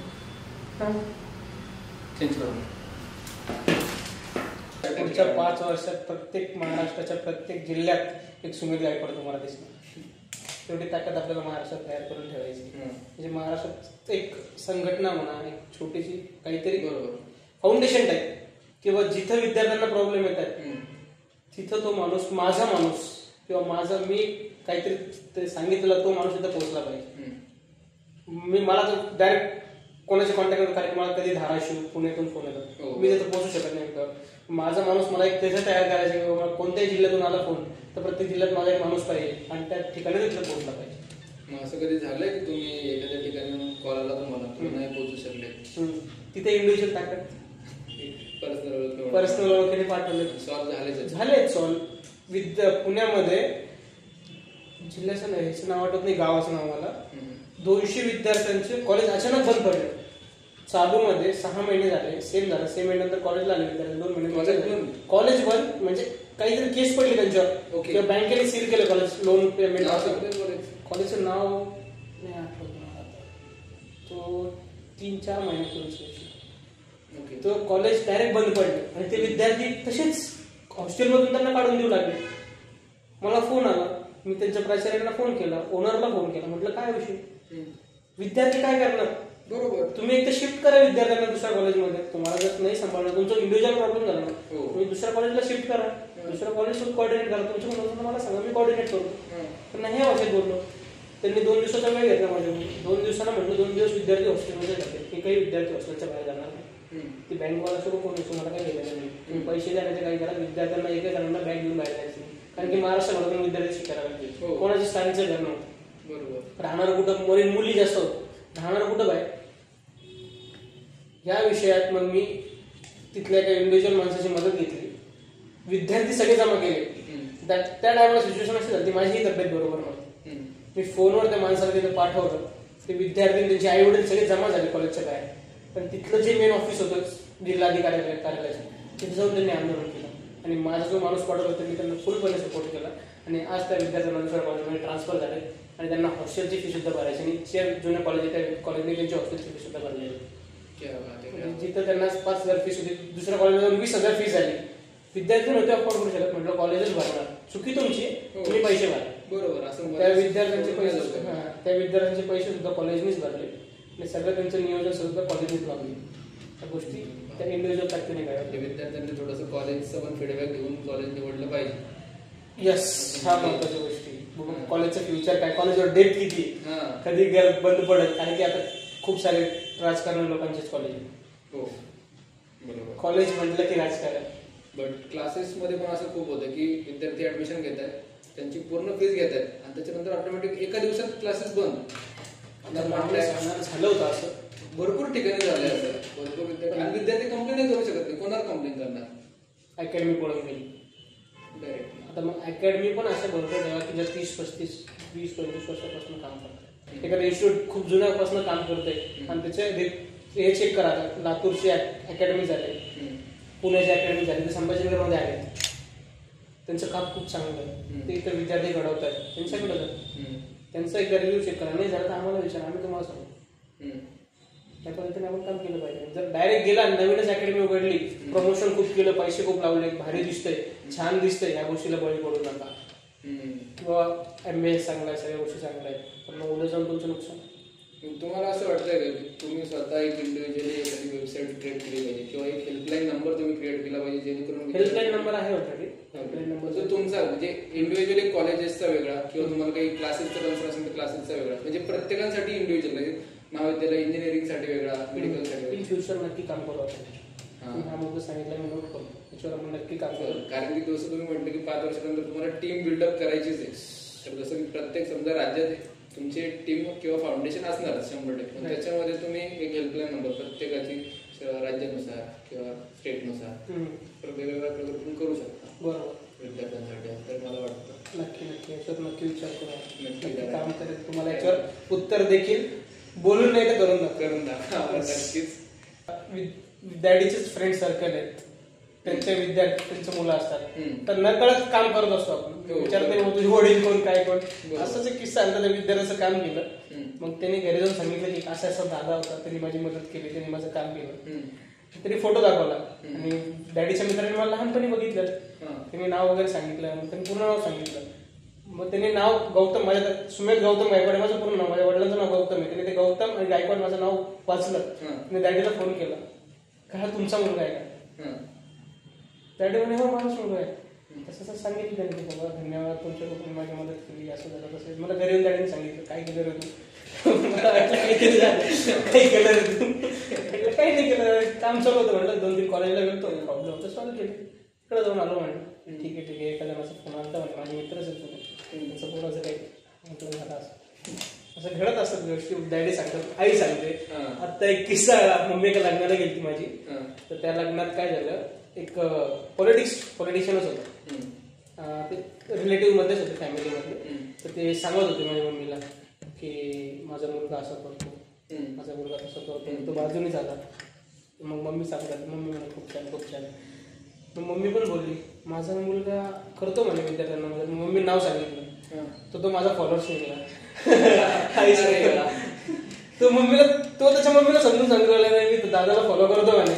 पुढच्या 5 वर्षात प्रत्येक महाराष्ट्राच्या प्रत्येक जिल्ह्यात एक सुमित गायकवाड तुम्हाला दिसणार. तेवढी ताकद आपल्याला महाराष्ट्रात तयार करून ठेवायची. म्हणजे महाराष्ट्रात एक संघटना म्हणा, एक छोटीशी काहीतरी फाउंडेशन टाईप, किंवा जिथं विद्यार्थ्यांना प्रॉब्लेम येतात तिथं तो माणूस, माझा माणूस किंवा माझा मी काहीतरी सांगितलं तो माणूस तिथं पोहोचला पाहिजे. मला तर डायरेक्ट कोणाच्या कॉन्टॅक्ट कारण मला कधी धाराशिव, पुण्यातून फोन येतो, मी तिथं पोहोचू शकत नाही. माझा माणूस मला एक त्याचं तयार करायचं किंवा कोणत्याही जिल्ह्यातून आला फोन तर प्रत्येक जिल्ह्यात माझा एक माणूस पाहिजे आणि त्या ठिकाणी तिथं पोहोचला पाहिजे. मग असं कधी झालंय की तुम्ही एखाद्या ठिकाणी कॉल आला तुम्हाला, तुम्ही नाही पोहोचू शकले, तिथे इंडिव्हिज्युअल ताकद पर्सनल ओळखीने पाठवले, झाले सॉल्व. पुण्यामध्ये जिल्ह्याचं नाही, नाव आठवत नाही, गावाचं नाव मला, 200 विद्यार्थ्यांचे कॉलेज अचानक बंद पडले. चालू मध्ये 6 महिने झाले, सेम झालं. सेम महिन्यानंतर कॉलेजला आले विद्यार्थी, 2 महिने कॉलेज बंद. म्हणजे काहीतरी केस पडली त्यांच्यावर किंवा बँकेने सील केलं कॉलेज, लोन पेमेंट. कॉलेजचं नाव नाही आठवत मला आता. तो 3-4 महिन्यापूर्वी तो कॉलेज डायरेक्ट बंद पडलं आणि ते विद्यार्थी तसेच हॉस्टेलमधून त्यांना काढून देऊ लागले. मला फोन आला, मी त्यांच्या प्राचार्यांना फोन केला, ओनरला फोन केला, म्हटलं काय विषय, विद्यार्थी काय करणार. बरोबर, तुम्ही एक तर शिफ्ट करा विद्यार्थ्यांना दुसऱ्या कॉलेजमध्ये. तुम्हाला जर नाही सांभाळणार, तुमचा इंडिव्हिज्युअल प्रॉब्लेम झाला ना, तुम्ही दुसऱ्या कॉलेजला शिफ्ट करा, दुसऱ्या कॉलेजसोबत कोऑर्डिनेट करा. तुमच्या मुलांना मला सांगा, मी कोऑर्डिनेट करतो. पण नाही भाषेत बोललो. त्यांनी 2 दिवसाचा वेळ घेतला माझ्याकडून. 2 दिवसांना म्हटलं 2 दिवस विद्यार्थी हॉस्टेलमध्ये जाते, एकही विद्यार्थी हॉस्टेलच्या बाहेर जाणार नाही. ती बँकवाला सोबत कोण असतो मला काही घ्यायचं नाही. तुम्ही पैसे द्यायचे काही करा, विद्यार्थ्यांना एकही जणांना बॅग घेऊन बाहेर जायचं. कारण की महाराष्ट्रामध्ये विद्यार्थी शिकायला पाहिजे. कोणाची स्थानिकचं घर नव्हतं. बरोबर, राहणार कुठं, मुली जास्त होत, राहणार कुठं बाहेर. या विषयात मग मी तिथल्या एका इंडिव्हिज्युअल माणसाची मदत घेतली. विद्यार्थी सगळे जमा केले. त्या टायमाला सिच्युएशन अशी झाली, माझीही तब्येत बरोबर नव्हती. मी फोनवर त्या माणसाला तिथे पाठवलं. ते विद्यार्थी त्यांचे आई वडील सगळे जमा झाले कॉलेजच्या बाहेर. पण तिथलं जे मेन ऑफिस होतं जिल्हाधिकारी कार्यालयाचं, तिथे जाऊन त्यांनी आंदोलन केलं. आणि माझा जो माणूस पाठवला होता मी त्यांना फुलपणे सपोर्ट केला. आणि आज त्या विद्यार्थ्यांना दुसऱ्या कॉलेजमध्ये ट्रान्सफर झाले आणि त्यांना हॉस्टेलची फी सुद्धा भरायची. आणि जे जुन्या कॉलेज त्या कॉलेजने त्यांची हॉस्टेलची फी सुद्धा भरलेली. जिथं त्यांना 5,000 फीस होती, दुसऱ्या कॉलेजमध्ये 20,000 फीस झाली. विद्यार्थी नव्हते अफोर्ड करू शकत. म्हटलं कॉलेजच भरणार, चुकी तुमची, तुम्ही पैसे भरा. बरोबर, असं त्या विद्यार्थ्यांचे पैसे सुद्धा कॉलेजनेच भरले आणि सगळं त्यांचं नियोजन सुद्धा कॉलेजनेच लावले. त्या गोष्टी त्या इंडिव्हिज्युअल फॅक्टरीने काय विद्यार्थ्यांनी थोडंसं कॉलेजचं पण फीडबॅक घेऊन कॉलेज निवडलं पाहिजे. यस, हा महत्वाच्या गोष्टी. कॉलेजचं फ्युचर काय, कॉलेजवर डेट किती, कधी बंद पडत. कारण की आता खूप सारे राजकारण लोकांचेच कॉलेज आहे. हो बरोबर, कॉलेज म्हटलं की राजकारण. बट क्लासेसमध्ये पण असं खूप होतं की विद्यार्थी ऍडमिशन घेत आहेत, त्यांची पूर्ण फीस घेत आहेत आणि त्याच्यानंतर ऑटोमॅटिक एका दिवसात क्लासेस बंद. झालं होतं असं, भरपूर ठिकाणी झालंय असं. भरपूर विद्यार्थी आणि विद्यार्थी कंप्लेंट करू शकत नाही. कोणाला कंप्लेंट करणार, अकॅडमी पळून गेली डायरेक्ट. आता मग अकॅडमी पण असं भरपूर ठेवा की जर 30-35, 20-25 वर्षापासून काम करतात. एखादं इन्स्टिट्यूट खूप जुन्यापासून काम करतोय आणि त्याचे हे चेक करा. लातूरची अकॅडमी झाली, पुण्याची अकॅडमी झाली, ते संभाजीनगरमध्ये आले. त्यांचं काम खूप चांगलं आहे. ते इतर विद्यार्थी घडवतात, त्यांच्याकडे जातात. त्यांचा एकदा रिव्ह्यू चेक करा. नाही झालं तर आम्हाला विचारा, आम्ही तुम्हाला सांगू. त्या पद्धतीने आपण काम केलं पाहिजे. जर डायरेक्ट गेला, नवीनच अकॅडमी उघडली, प्रमोशन खूप केलं, पैसे खूप लावले, भारी दिसतंय, छान दिसतंय, या गोष्टीला बळी पडू नका. किंवा MBA चांगला आहे, सगळ्या गोष्टी चांगल्या आहेत, पण मग उद्या जाऊन तुमचं नुकसान. तुम्हाला असं वाटतंय का की तुम्ही स्वतः एक इंडिव्हिज्युअली एखादी वेबसाईट क्रिएट केली पाहिजे किंवा एक हेल्पलाईन नंबर तुम्ही क्रिएट केला पाहिजे, जेणेकरून हेल्पलाईन नंबर आहे ऑलरेडी. हेल्पलाईन नंबर जो तुमचा म्हणजे इंडिव्हिज्युअली कॉलेजेसचा वेगळा किंवा तुम्हाला काही क्लासेसचा कन्सर्न असेल तर क्लासेसचा वेगळा, म्हणजे प्रत्येकासाठी इंडिव्हिज्युअल, म्हणजे महाविद्यालय इंजिनिअरिंगसाठी वेगळा, मेडिकलसाठी. इन फ्युचर नक्की काम करू आपण. हा मुद्दा सांगितलं मी नोट करू, त्याच्यावर आपण नक्की काम करू. कारण की जसं तुम्ही म्हटलं की 5 वर्षानंतर तुम्हाला टीम बिल्डअप करायचीच आहे. तर जसं की प्रत्येक समजा राज्यात तुमची टीम किंवा फाउंडेशन असणार 100%. त्याच्यामध्ये तुम्ही एक हेल्पलाईन नंबर प्रत्येकाची राज्यानुसार किंवा स्टेटनुसार वेगवेगळ्या प्रकारे करू शकता. बरोबर, विद्यार्थ्यांसाठी. तर मला वाटतं नक्की याच्यावर नक्की विचार करा, नक्की काम करेल. तुम्हाला याच्यावर उत्तर देखील बोलून नाही तर करून दाखवा. नक्कीच. डॅडीचेच फ्रेंड सर्कल आहेत, त्यांचे विद्यार्थी, त्यांचे मुलं असतात, तर नकळत काम करत असतो आपण. विचारत नाही तुझे वडील कोण, काय कोण. असंच एक किस्सा आला, त्या विद्यार्थ्याचं काम केलं. मग त्याने घरी जाऊन सांगितलं की असा असा दादा होता, त्यांनी माझी मदत केली, त्यांनी माझं काम केलं. त्यांनी फोटो दाखवला आणि डॅडीच्या मित्रांनी मला लहानपणी बघितलं, त्यांनी नाव वगैरे सांगितलं, मग त्यांनी पूर्ण नाव सांगितलं. मग त्यांनी नाव गौतम, माझ्या सुमेध गौतम गायकवाड माझं पूर्ण नाव, माझ्या वडिलांचं नाव गौतम आहे. त्यांनी ते गौतम आणि गायकवाड माझं नाव वाचलं. त्यांनी डॅडीला फोन केला, का हा तुमचा मुलगा आहे का? डॅडी म्हणे हो माझाच मुलगा आहे. तसं सांगितलं त्यांनी की बाबा धन्यवाद, तुमच्या कुटुंबाने माझी मदत केली, असं झालं तसं. मला घरी येऊन डॅडीने सांगितलं काय केलं रे तू? काही केलं रे तू? काही नाही केलं, काम चालू होतं. म्हटलं 2-3 कॉलेजला गेलो, प्रॉब्लेम होतं, सॉल्व्ह केली, इकडे जाऊन आलो. म्हटलं ठीक आहे. एका जणाचा फोन आला म्हणजे माझे मित्रच आहेत, त्यांचं पोराचं काही म्हटलं झालं असं घडत असतात गोष्टी. डॅडी सांगतात, आई सांगते. आता एक किस्सा, मम्मी एका लग्नाला गेली माझी, तर त्या लग्नात काय झालं, एक पॉलिटिशियनच होतं, ते रिलेटिव्ह मध्येच होते, फॅमिलीमध्ये. तर ते सांगत होते माझ्या मम्मीला की माझा मुलगा असं करतो, माझा मुलगा तसं करतो, तो बाजूने झाला. मग मम्मी सांगतात, मम्मी म्हणे खूप छान खूप छान. मग मम्मी पण बोलली माझा मुलगा करतो म्हणे विद्यार्थ्यांना मदत. मम्मी नाव सांगितलं, तो माझा फॉलोअर्स निघाला. तो त्याच्या मम्मीला समजून सांगितलं नाही मी दादाला फॉलो करतो म्हणे,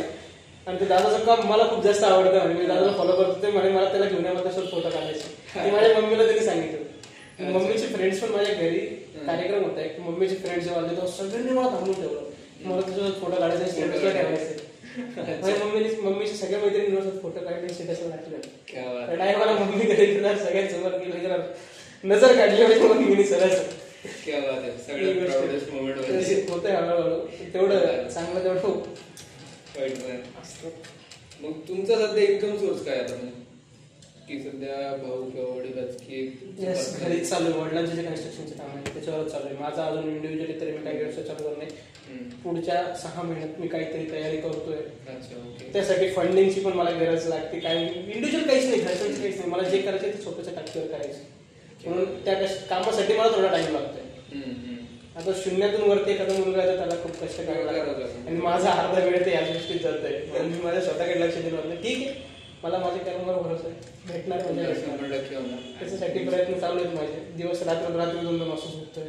आणि ते दादाचं काम मला खूप जास्त आवडतं म्हणे, मी दादाला फॉलो करतो ते म्हणे, मला त्याला घेऊन यामध्ये फोटो काढायचे. ते माझ्या मम्मीला त्यांनी सांगितलं. मम्मीचे फ्रेंड्स पण माझ्या घरी कार्यक्रम होता, की मम्मीचे फ्रेंड्स जेव्हा आले तेव्हा सगळ्यांनी मला थांबून ठेवलं, मला तुझ्यासोबत फोटो काढायचा, स्टेटसला ठेवायचे. मम्मीचे सगळ्या मैत्रिणींसोबत फोटो काढले, स्टेटसला टाकले. नाही मला मम्मी घरी गेला सगळ्यांसमोर गेले, नजर काढली मम्मीने सरळ. होतंय हळूहळू, तेवढं चांगलं तेवढं असतं. मग तुमचा सध्या इन्कम सोर्स काय आता, की सध्या भाऊ किंवा वडील घरीच चालू आहे, वडिलांचे जे कन्स्ट्रक्शनचे काम आहे त्याच्यावरच चालू आहे. माझा अजून इंडिव्हिज्युअली तरी मी काही व्यवसाय चालू करत नाही. पुढच्या 6 महिन्यात मी काहीतरी तयारी करतोय. त्यासाठी फंडिंगची पण मला गरज लागते. काही इंडिव्हिज्युअल काहीच नाही, घरच्यांचं काहीच नाही, मला जे करायचं ते स्वतःच्या टाकीवर करायचं, म्हणून त्या कामासाठी मला थोडा टाइम लागतोय. आता 0तून वरती एखादा मुलगा आहे त्याला खूप कष्ट करायला लागतात, आणि माझा अर्धा वेळ ते या गोष्टीत जात आहे, म्हणून मी माझ्या स्वतःकडे लक्ष दिलं होतं. ठीक आहे, मला माझ्या कर्मावर भरोसा आहे, भेटणार म्हणजे त्याच्यासाठी प्रयत्न चालू आहेत माझे. दिवस रात्र 2-2 वाजता झोपतोय,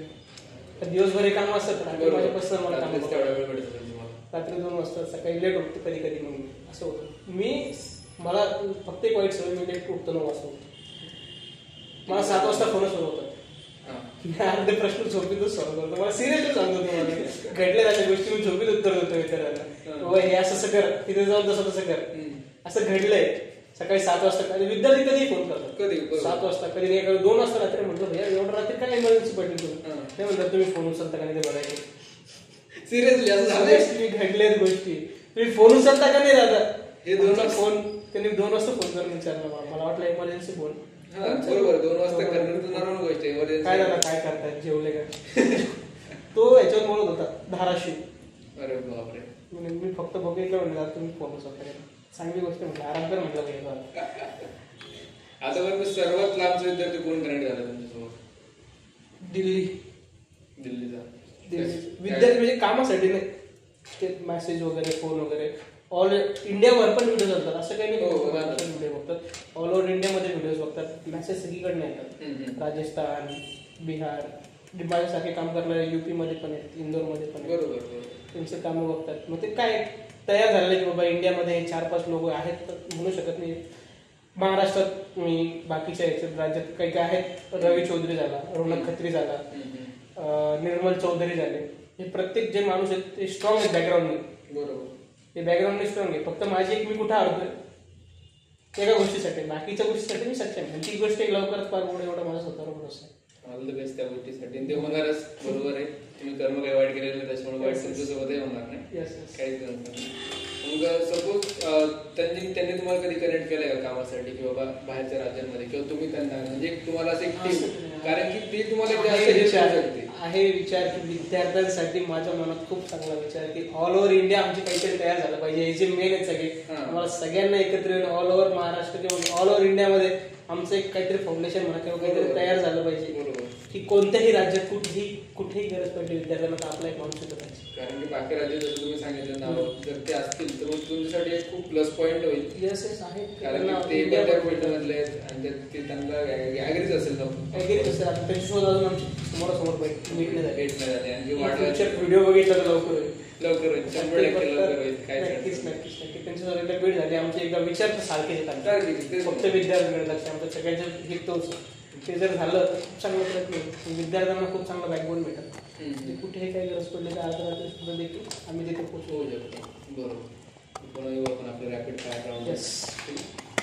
दिवसभर हे काम असतात, माझ्या पसंत मला काम रात्री 2 वाजता, सकाळी लेट उठतो कधी कधी. मग असं होतं मला फक्त एक वाईट सवय, मी लेट उठतो 9 वाजता उठतो. मला 7 वाजता फोन सुरू होतात, अर्धे प्रश्न झोपेतच सॉल्व्ह करतो. मला सिरियसली सांगतो तुम्हाला घडले अशा गोष्टी मी झोपेत उत्तर देतो विद्यार्थ्यांना, बाबा हे असं कर, तिथे जाऊन तसं कर, असं घडलंय. सकाळी 7 वाजता विद्यार्थी कधी फोन करतात, कधी 7 वाजता, कधी 2 वाजता रात्री. म्हटलं भैया एवढं रात्री काय इमर्जन्सी पडली तुम्ही, ते म्हणतात तुम्ही फोन उचलता का नाही ते बघायचे. सिरियसली घडल्यात गोष्टी, तुम्ही फोन उचलता का नाही दादा, हे 2 फोन त्यांनी 2 वाजता फोन करून विचारलं. मला वाटलं इमर्जन्सी फोन, बरोबर 2 वाजता करणं गोष्ट आहे. काय झालं, काय करताय, जेवले का. तो याच्यावर बोलत होता धाराशिव. अरे बापरे, मी फक्त बघितलं म्हणलं तुम्ही फोन उचलता, चांगली गोष्ट म्हटलं, आराम कर म्हटलं. आतापर्यंत सर्वात लांबचा विद्यार्थी कोण कनेक्ट झाला तुमच्यासोबत? दिल्लीचा विद्यार्थी म्हणजे कामासाठी नाही, मेसेज वगैरे, फोन वगैरे. ऑल इंडियावर पण व्हिडिओ असतात, असं काही नाही व्हिडिओ बघतात, ऑल ओव्हर इंडियामध्ये व्हिडिओज बघतात. मेसेज सगळीकडे येतात, राजस्थान, बिहार, माझ्यासारखे काम करणारे UP मध्ये पण आहेत, इंदोरमध्ये पण आहेत. बरोबर, त्यांचे कामं बघतात. मग ते काय तयार झालेले की बाबा इंडियामध्ये 4-5 लोक आहेत, तर म्हणू शकत नाही. महाराष्ट्रात मी बाकीच्या याच्यात राज्यात काही काही आहेत, रवी चौधरी झाला, रौनक खत्री झाला, निर्मल चौधरी झाले. हे प्रत्येक जे माणूस आहेत ते स्ट्रॉंग आहेत बॅकग्राऊंडने. बरोबर, हे बॅकग्राऊंडने स्ट्रॉंग आहे. फक्त माझी एक मी कुठं अडतोय एका गोष्टीसाठी, बाकीच्या गोष्टीसाठी मी सक्षम आहे. ती गोष्ट लवकरच पार पडेल एवढा माझा स्वतःवर भरोसा आहे. ऑल द बेस्ट त्या गोष्टीसाठी. ते होणारच, बरोबर आहे. तुम्ही कर्म काही वाईट केलेलं नाही, त्याच्यामुळे वाईट तुमच्यासोबतही होणार नाही, काहीच नाही. मग सपोज त्यांनी तुम्हाला कधी कनेक्ट केलंय का कामासाठी, की बाबा बाहेरच्या राज्यांमध्ये, किंवा तुम्ही त्यांना, म्हणजे तुम्हाला असं एक टीम, कारण की ते तुम्हाला आहे विचार की विद्यार्थ्यांसाठी माझ्या मनात खूप चांगला विचार की ऑल ओव्हर इंडिया आमची काहीतरी तयार झालं पाहिजे. हे जे मेन आहेत सगळे, आम्हाला सगळ्यांना एकत्र येऊन ऑल ओव्हर महाराष्ट्र किंवा ऑल ओव्हर इंडियामध्ये आमचं एक काहीतरी फाउंडेशन म्हणा किंवा काहीतरी तयार झालं पाहिजे. बरोबर, की कोणत्याही राज्यात कुठेही गरज पडली विद्यार्थ्यांना तर आपला एक माणूस येतो पाहिजे. कारण की बाकी राज्यात जसं तुम्ही सांगितलं नाव जर ते असतील तर मग तुमच्यासाठी एक खूप प्लस पॉईंट होईल. येस आहे, कारण ते त्या फील्डमधले आहेत आणि ते त्यांना ॲग्रीच असेल ना, ॲग्रीच असेल. आता त्यांच्यासोबत अजून आमची समोरासमोर भेट नाही झाली, आणि व्हिडिओ बघितला तर लवकर होईल, होईल 100% होईल. काय नक्कीच त्यांच्यासोबत एकदा भेट झाली आमचे, एकदा विचार तर सारखे येतात, फक्त विद्यार्थ्यांकडे लक्ष, आमच्या सगळ्यांचं हित तोच. ते जर झालं तर खूप चांगला प्रयत्न, विद्यार्थ्यांना खूप चांगला बॅकबोन भेटत. कुठेही काही गरज पडली तर अर्धरात्री सुद्धा देखील आम्ही तिथे पोहोचवू शकतो. बरोबर, पुन्हा येऊ आपण आपलं रॅपिड फायर राऊंड.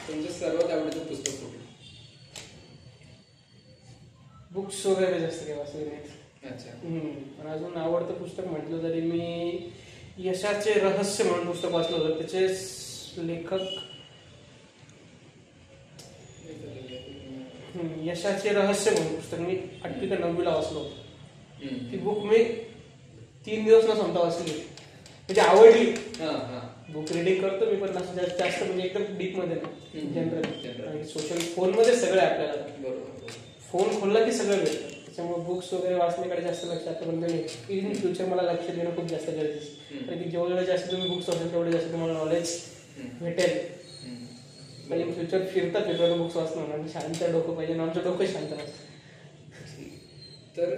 तुमचं सर्वात आवडीचं पुस्तक कुठलं? बुक्स वगैरे जास्त काही वाचले नाहीत. अच्छा. पण अजून आवडतं पुस्तक म्हटलं तरी मी यशाचे रहस्य म्हणून पुस्तक वाचलं होतं. त्याचे लेखक यशाचे रहस्य म्हणून पुस्तक मी 8वी का 9वीला वाचलं होतं. ती बुक मी 3 दिवस न संपता वाचली, म्हणजे आवडली. बुक रिडिंग करतो मी, पण जास्त म्हणजे एकदम डीप मध्ये नाही, जनरल. सोशल फोनमध्ये सगळं आपल्याला, फोन खोलला की सगळं भेटतं. त्याच्यामुळे बुक्स वगैरे वाचण्याकडे जास्त लक्ष आतापर्यंत नाही. इन फ्युचर मला लक्ष देणं खूप जास्त गरजेचं आहे. कारण की जेवढे जास्त तुम्ही बुक्स वाचाल तेवढे जास्त तुम्हाला नॉलेज भेटेल. म्हणजे इन फ्युचर फिरता बुक्स वाचणं होणार. शांत डोकं पाहिजे आणि आमचं डोकं शांत नसतं. तर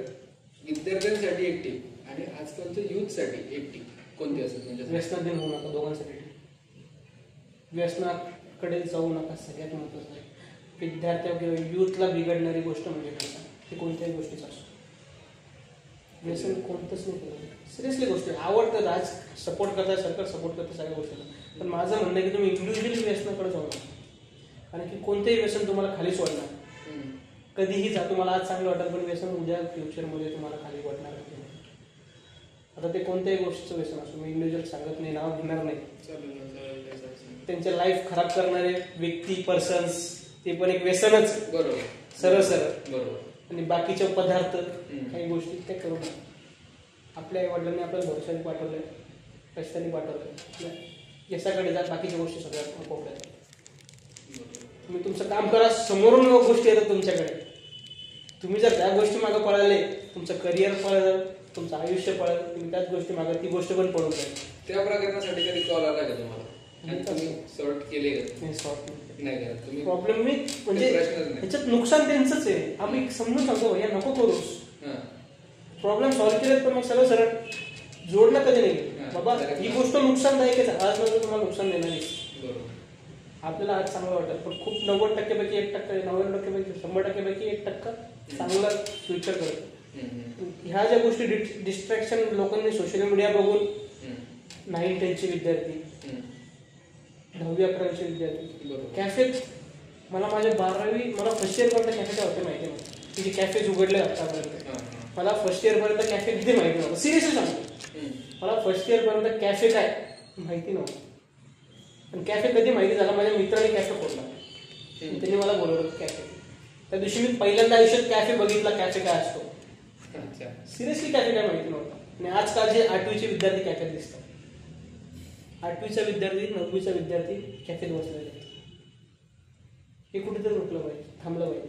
विद्यार्थ्यांसाठी एक टीप आणि आजकालच्या युथसाठी एक टीप कोणती असेल? म्हणजे व्यसनाधीन होऊ नका दोघांसाठी. व्यसनाकडे जाऊ नका, सगळ्यात महत्त्वाचं आहे. विद्यार्थ्या किंवा युथला बिघडणारी गोष्ट म्हणजे व्यसन. ती कोणत्याही गोष्टीचं असो. व्यसन कोणतंच नाही केलं. सिरियसली गोष्ट आहे. आवडतं, राज सपोर्ट करतात, सरकार सपोर्ट करतं सगळ्या गोष्टीला. पण माझं म्हणणं आहे की तुम्ही इंडिव्हिज्युअली व्यसनाकडे जाऊ नका. कारण की कोणतेही व्यसन तुम्हाला खाली सोडणार. कधीही जा, तुम्हाला आज चांगलं वाटेल पण व्यसन उद्या फ्युचरमध्ये तुम्हाला खाली वाटणार नाही. आता ते कोणत्याही गोष्टीचं व्यसन असो, मी इंडिव्हिज्युअल सांगत नाही, नाव घेणार नाही. त्यांच्या लाईफ खराब करणारे व्यक्ती, पर्सन्स, ते पण एक व्यसनच. बरोबर. सरळ बरोबर. आणि बाकीचे पदार्थ, काही गोष्टी ते करू नका. आपल्या आई वडिलांनी आपल्याला भविष्याने पाठवलंय, कष्टाने पाठवलंय, यशाकडे जा. बाकीच्या गोष्टी सगळ्यात कोपऱ्यात. तुम्ही तुमचं काम करा, समोरून गोष्टी येतात तुमच्याकडे. तुम्ही जर त्या गोष्टी मागं पळाले, तुमचं करिअर पळालं, तुमचं आयुष्य पळालं, तुम्ही त्याच गोष्टी मागं ती गोष्ट पण पळून जाईल. त्या प्रकरणासाठी कधी कॉल आला का तुम्हाला? सॉर्ट केले का? नाही का? तुम्ही प्रॉब्लेम मी म्हणजे ह्याच्यात नुकसान त्यांचंच आहे. आम्ही समजून सांगतो भैया नको करूस. प्रॉब्लेम सॉल्व्ह केले तर मग सरळ जोडणं कधी नाही. बाबा ही गोष्ट नुकसानदायक आहे, आज नंतर तुम्हाला नुकसान देणार नाही. आपल्याला आज चांगलं वाटेल पण खूप 90% 1%, 90% 100% 1% चांगलं फ्युचर करतो. ह्या ज्या गोष्टी डिस्ट्रॅक्शन लोकांनी सोशल मीडिया बघून 9-10चे विद्यार्थी, 10वी-11वीचे विद्यार्थी कॅफेत, मला माझ्या 12वी मला फर्स्ट इयर पर्यंत कॅफे काय होते माहिती नव्हतं. तिथे कॅफेज उघडले आतापर्यंत. मला फर्स्ट इयर पर्यंत कॅफे किती माहिती नव्हतं. सिरियसली सांगतो, मला फर्स्ट इयर पर्यंत कॅफे काय माहिती नव्हतं. पण कॅफे कधी माहिती झाला, माझ्या मित्राने कॅफे खोलला, त्यांनी मला बोलवलं कॅफे. त्या दिवशी मी पहिल्यांदा आयुष्यात कॅफे बघितला, कॅफे काय असतो. सिरियसली कॅफे काय माहिती नव्हतं. आणि आजकाल जे 8वीचे विद्यार्थी कॅफेत दिसतात, 8वीचा विद्यार्थी, 9वीचा विद्यार्थी कॅफेत बसलेले. हे कुठेतरी रोखलं पाहिजे, थांबलं पाहिजे.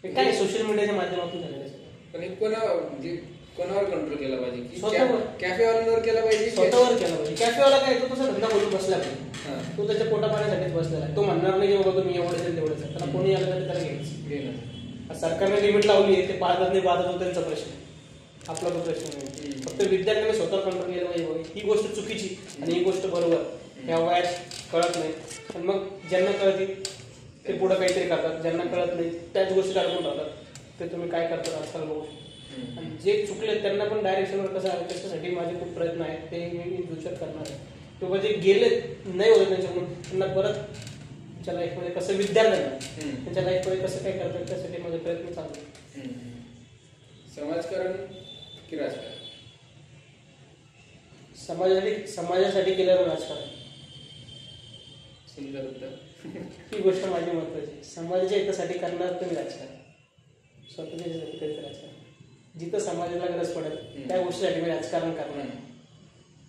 हे काय सोशल मीडियाच्या माध्यमातून झालेलं आहे. पण हे कोणावर कंट्रोल केला पाहिजे? स्वतःवर. कॅफेवाल्यांवर केला पाहिजे, स्वतःवर केला पाहिजे. कॅफेवाला काय, तो तसा धंदा बोलून बसला पाहिजे. तो त्याच्या पोटा पाण्यासाठीच बसलेला आहे. तो म्हणणार नाही की बाबा तुम्ही एवढं असेल तेवढंच आहे. त्याला कोणी आलं तरी त्याला घ्यायचं. सरकारने लिमिट लावली आहे, ते पाळतात नाही पाळतात तो त्यांचा प्रश्न, आपला तो प्रश्न नाही. फक्त विद्यार्थ्यांनी स्वतः कंट्रोल केलं पाहिजे. ही गोष्ट चुकीची आणि ही गोष्ट बरोबर ह्या वयात कळत नाही. पण मग ज्यांना कळते ते पुढे काहीतरी करतात, ज्यांना कळत नाही त्याच गोष्टी अडकून राहतात. ते तुम्ही काय करतात आजकाल बघू. आणि जे चुकले त्यांना पण डायरेक्शनवर कसं आलं त्याच्यासाठी माझे खूप प्रयत्न आहेत, ते मी फ्युचर करणार आहे. किंवा जे गेले नाही होते त्यांच्याकडून, त्यांना परत त्यांच्या लाईफमध्ये कसं, विद्यार्थ्यांना त्यांच्या लाईफमध्ये कसं काय करतात त्यासाठी माझे प्रयत्न चालू आहेत. समाजकारण की राजकारण? समाजासाठी केलेलं राजकारण. सुंदर उत्तर. ही गोष्ट माझी महत्वाची. समाजाच्या हितासाठी करणार तुम्ही राजकारण, स्वतःच्या हितासाठी राजकारण. जिथं समाजाला गरज पडेल त्या गोष्टीसाठी मी राजकारण करणार.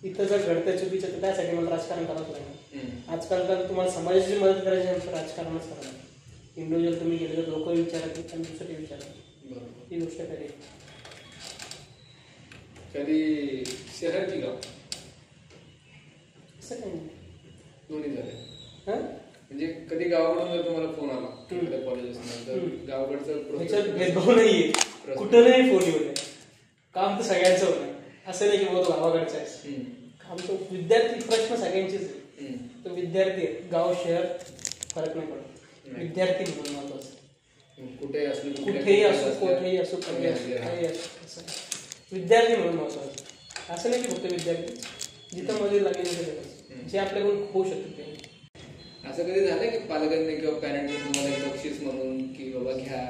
इथं जर घडतं चुकीचं तर त्यासाठी मला राजकारण करावंच लागणार. आजकाल तर तुम्हाला समाजाची मदत करायची नंतर राजकारणच करणार. इंडिव्हिज्युअल तुम्ही गेले तर लोक विचारत आणि दुसरे विचारत. ही गोष्ट कधी कधी शहर की गाव असं काही नाही, दोन्ही झाले. म्हणजे कधी गावाकडून जर तुम्हाला फोन आला कॉलेज असणार तर गावाकडचं भेदभाव नाहीये, कुठं नाही फोन येऊ. काम तर सगळ्यांचं होणार. असं नाही की बाबा गावाकडचं आहे. आमचं विद्यार्थी प्रश्न सगळ्यांचेच आहे. तो विद्यार्थी गाव शहर फरक नाही पडत. विद्यार्थी म्हणून महत्वाचं. कुठेही असो काही असो विद्यार्थी म्हणून महत्वाचं. असं नाही की फक्त विद्यार्थी, जिथं मध्ये लागेल जे आपल्याकडून होऊ शकतं ते. असं कधी झालं की पालकांनी किंवा पॅरेंटने तुम्हाला एक बक्षीस म्हणून की बाबा घ्या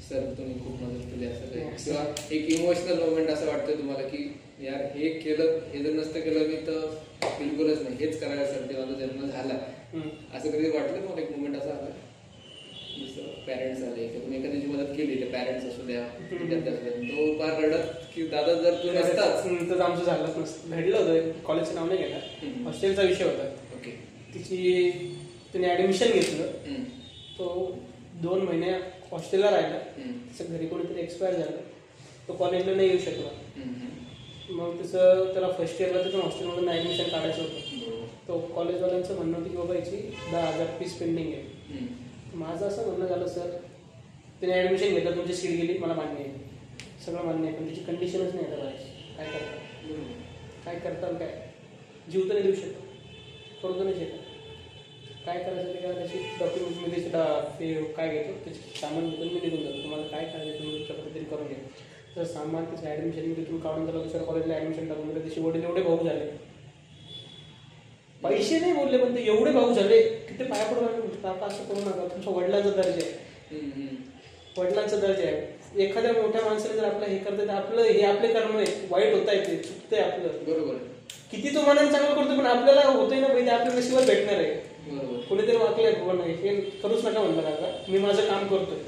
सर तुम्ही खूप मदत केली असं काही, किंवा एक इमोशनल मोमेंट असं वाटतं तुम्हाला की यार हे केलं, हे जर नसतं केलं मी तर बिलकुलच नाही, हेच करायला सर ते माझा जन्म झाला, असं कधी वाटलं मला एक मोमेंट असं आलं? जसं पॅरेंट्स आले किंवा तुम्ही एखाद्याची मदत केली, ते पॅरेंट्स असू द्या विद्यार्थी असू द्या, तो फार रडत की दादा जर तू नसताच तर आमचं झालंच नसतं. घडलं होतं, कॉलेजचं नाव नाही घेणार, हॉस्टेलचा विषय होता. ओके. तिची तिने ऍडमिशन घेतलं, तो 2 महिने हॉस्टेलला राहिला. त्याच्या घरी कोणीतरी एक्सपायर झालं. तो कॉलेजला नाही येऊ शकला. मग त्याला फर्स्ट इयरला त्याचं हॉस्टेलमधून ॲडमिशन काढायचं होतं. तो कॉलेजवाल्यांचं म्हणणं होतं की बाबा याची 10,000 फीस पेंडिंग आहे. माझं असं म्हणणं झालं सर त्याने ॲडमिशन घेतलं, तुमची सीट गेली, मला मान्य आहे, सगळं मान्य आहे, पण त्याची कंडिशनच नाही आता बाहेर. काय करतात काय करताल, काय जीव तर नाही देऊ शकत, करू तर नाही शकत. काय करायचं ते काय, त्याची डॉक्युमेंट मी त्याची काय घेतो, त्याची सामान घेतो, मी निघून जातो. तुम्हाला काय करायचं तुम्ही तुमच्या पद्धतीने करून घ्या. तर सामान त्याचं ॲडमिशन मी तिथून काढून त्याला दुसऱ्या कॉलेजला ॲडमिशन टाकून दिलं. त्याचे वडील एवढे भाऊ झाले, पैसे नाही बोलले पण ते एवढे भाऊ झाले की ते पाया पडून काका असं करू नका, तुमच्या वडिलांचा दर्जा आहे, वडिलांचा दर्जा आहे. एखाद्या मोठ्या माणसाने जर आपलं हे करतं तर आपलं हे आपले कर्म आहे, वाईट होत आहे, ते चुकतंय आपलं. बरोबर. किती तो मनाने चांगलं करतो पण आपल्याला होतंय ना ते आपल्या नशिबात भेटणार आहे. कोणीतरी वाकलंय भगवान हे करूच नका म्हणलं काका, मी माझं काम करतोय,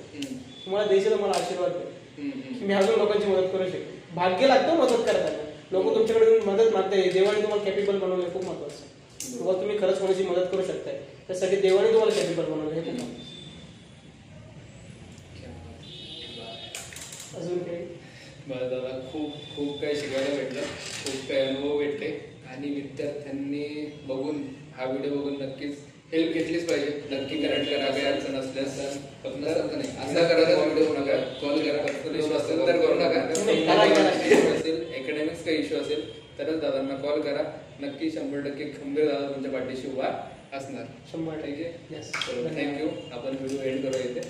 तुम्हाला द्यायचं तर मला आशीर्वाद द्या की मी अजून लोकांची मदत करू शकतो. भाग्य लागतं मदत करताना, लोक तुमच्याकडे मदत मागताय, देवाने तुम्हाला कॅपेबल बनवलं खूप महत्वाचं. तुम्हाला तुम्ही खरंच कोणाची मदत करू शकताय त्यासाठी देवाने तुम्हाला कॅपेबल बनवलं हे खूप महत्वाचं. अजून काही बरं दादा, खूप खूप काही शिकायला भेटलं, खूप काही अनुभव भेटले आणि विद्यार्थ्यांनी बघून हा व्हिडिओ बघून नक्कीच हेल्प घेतलीच पाहिजे. नक्की कनेक्ट करा, काही अडचण असल्यास फक्त नाही असा करायचा व्हिडिओ नका, कॉल करा. पर्सनल इश्यू असेल तर करू नका, असेल अकॅडमिक्स काही इश्यू असेल तरच दादांना कॉल करा. नक्की 100% खंबीर दादा तुमच्या पाठीशी उभा असणार. 100%. थँक्यू. आपण व्हिडिओ एंड करू इथे.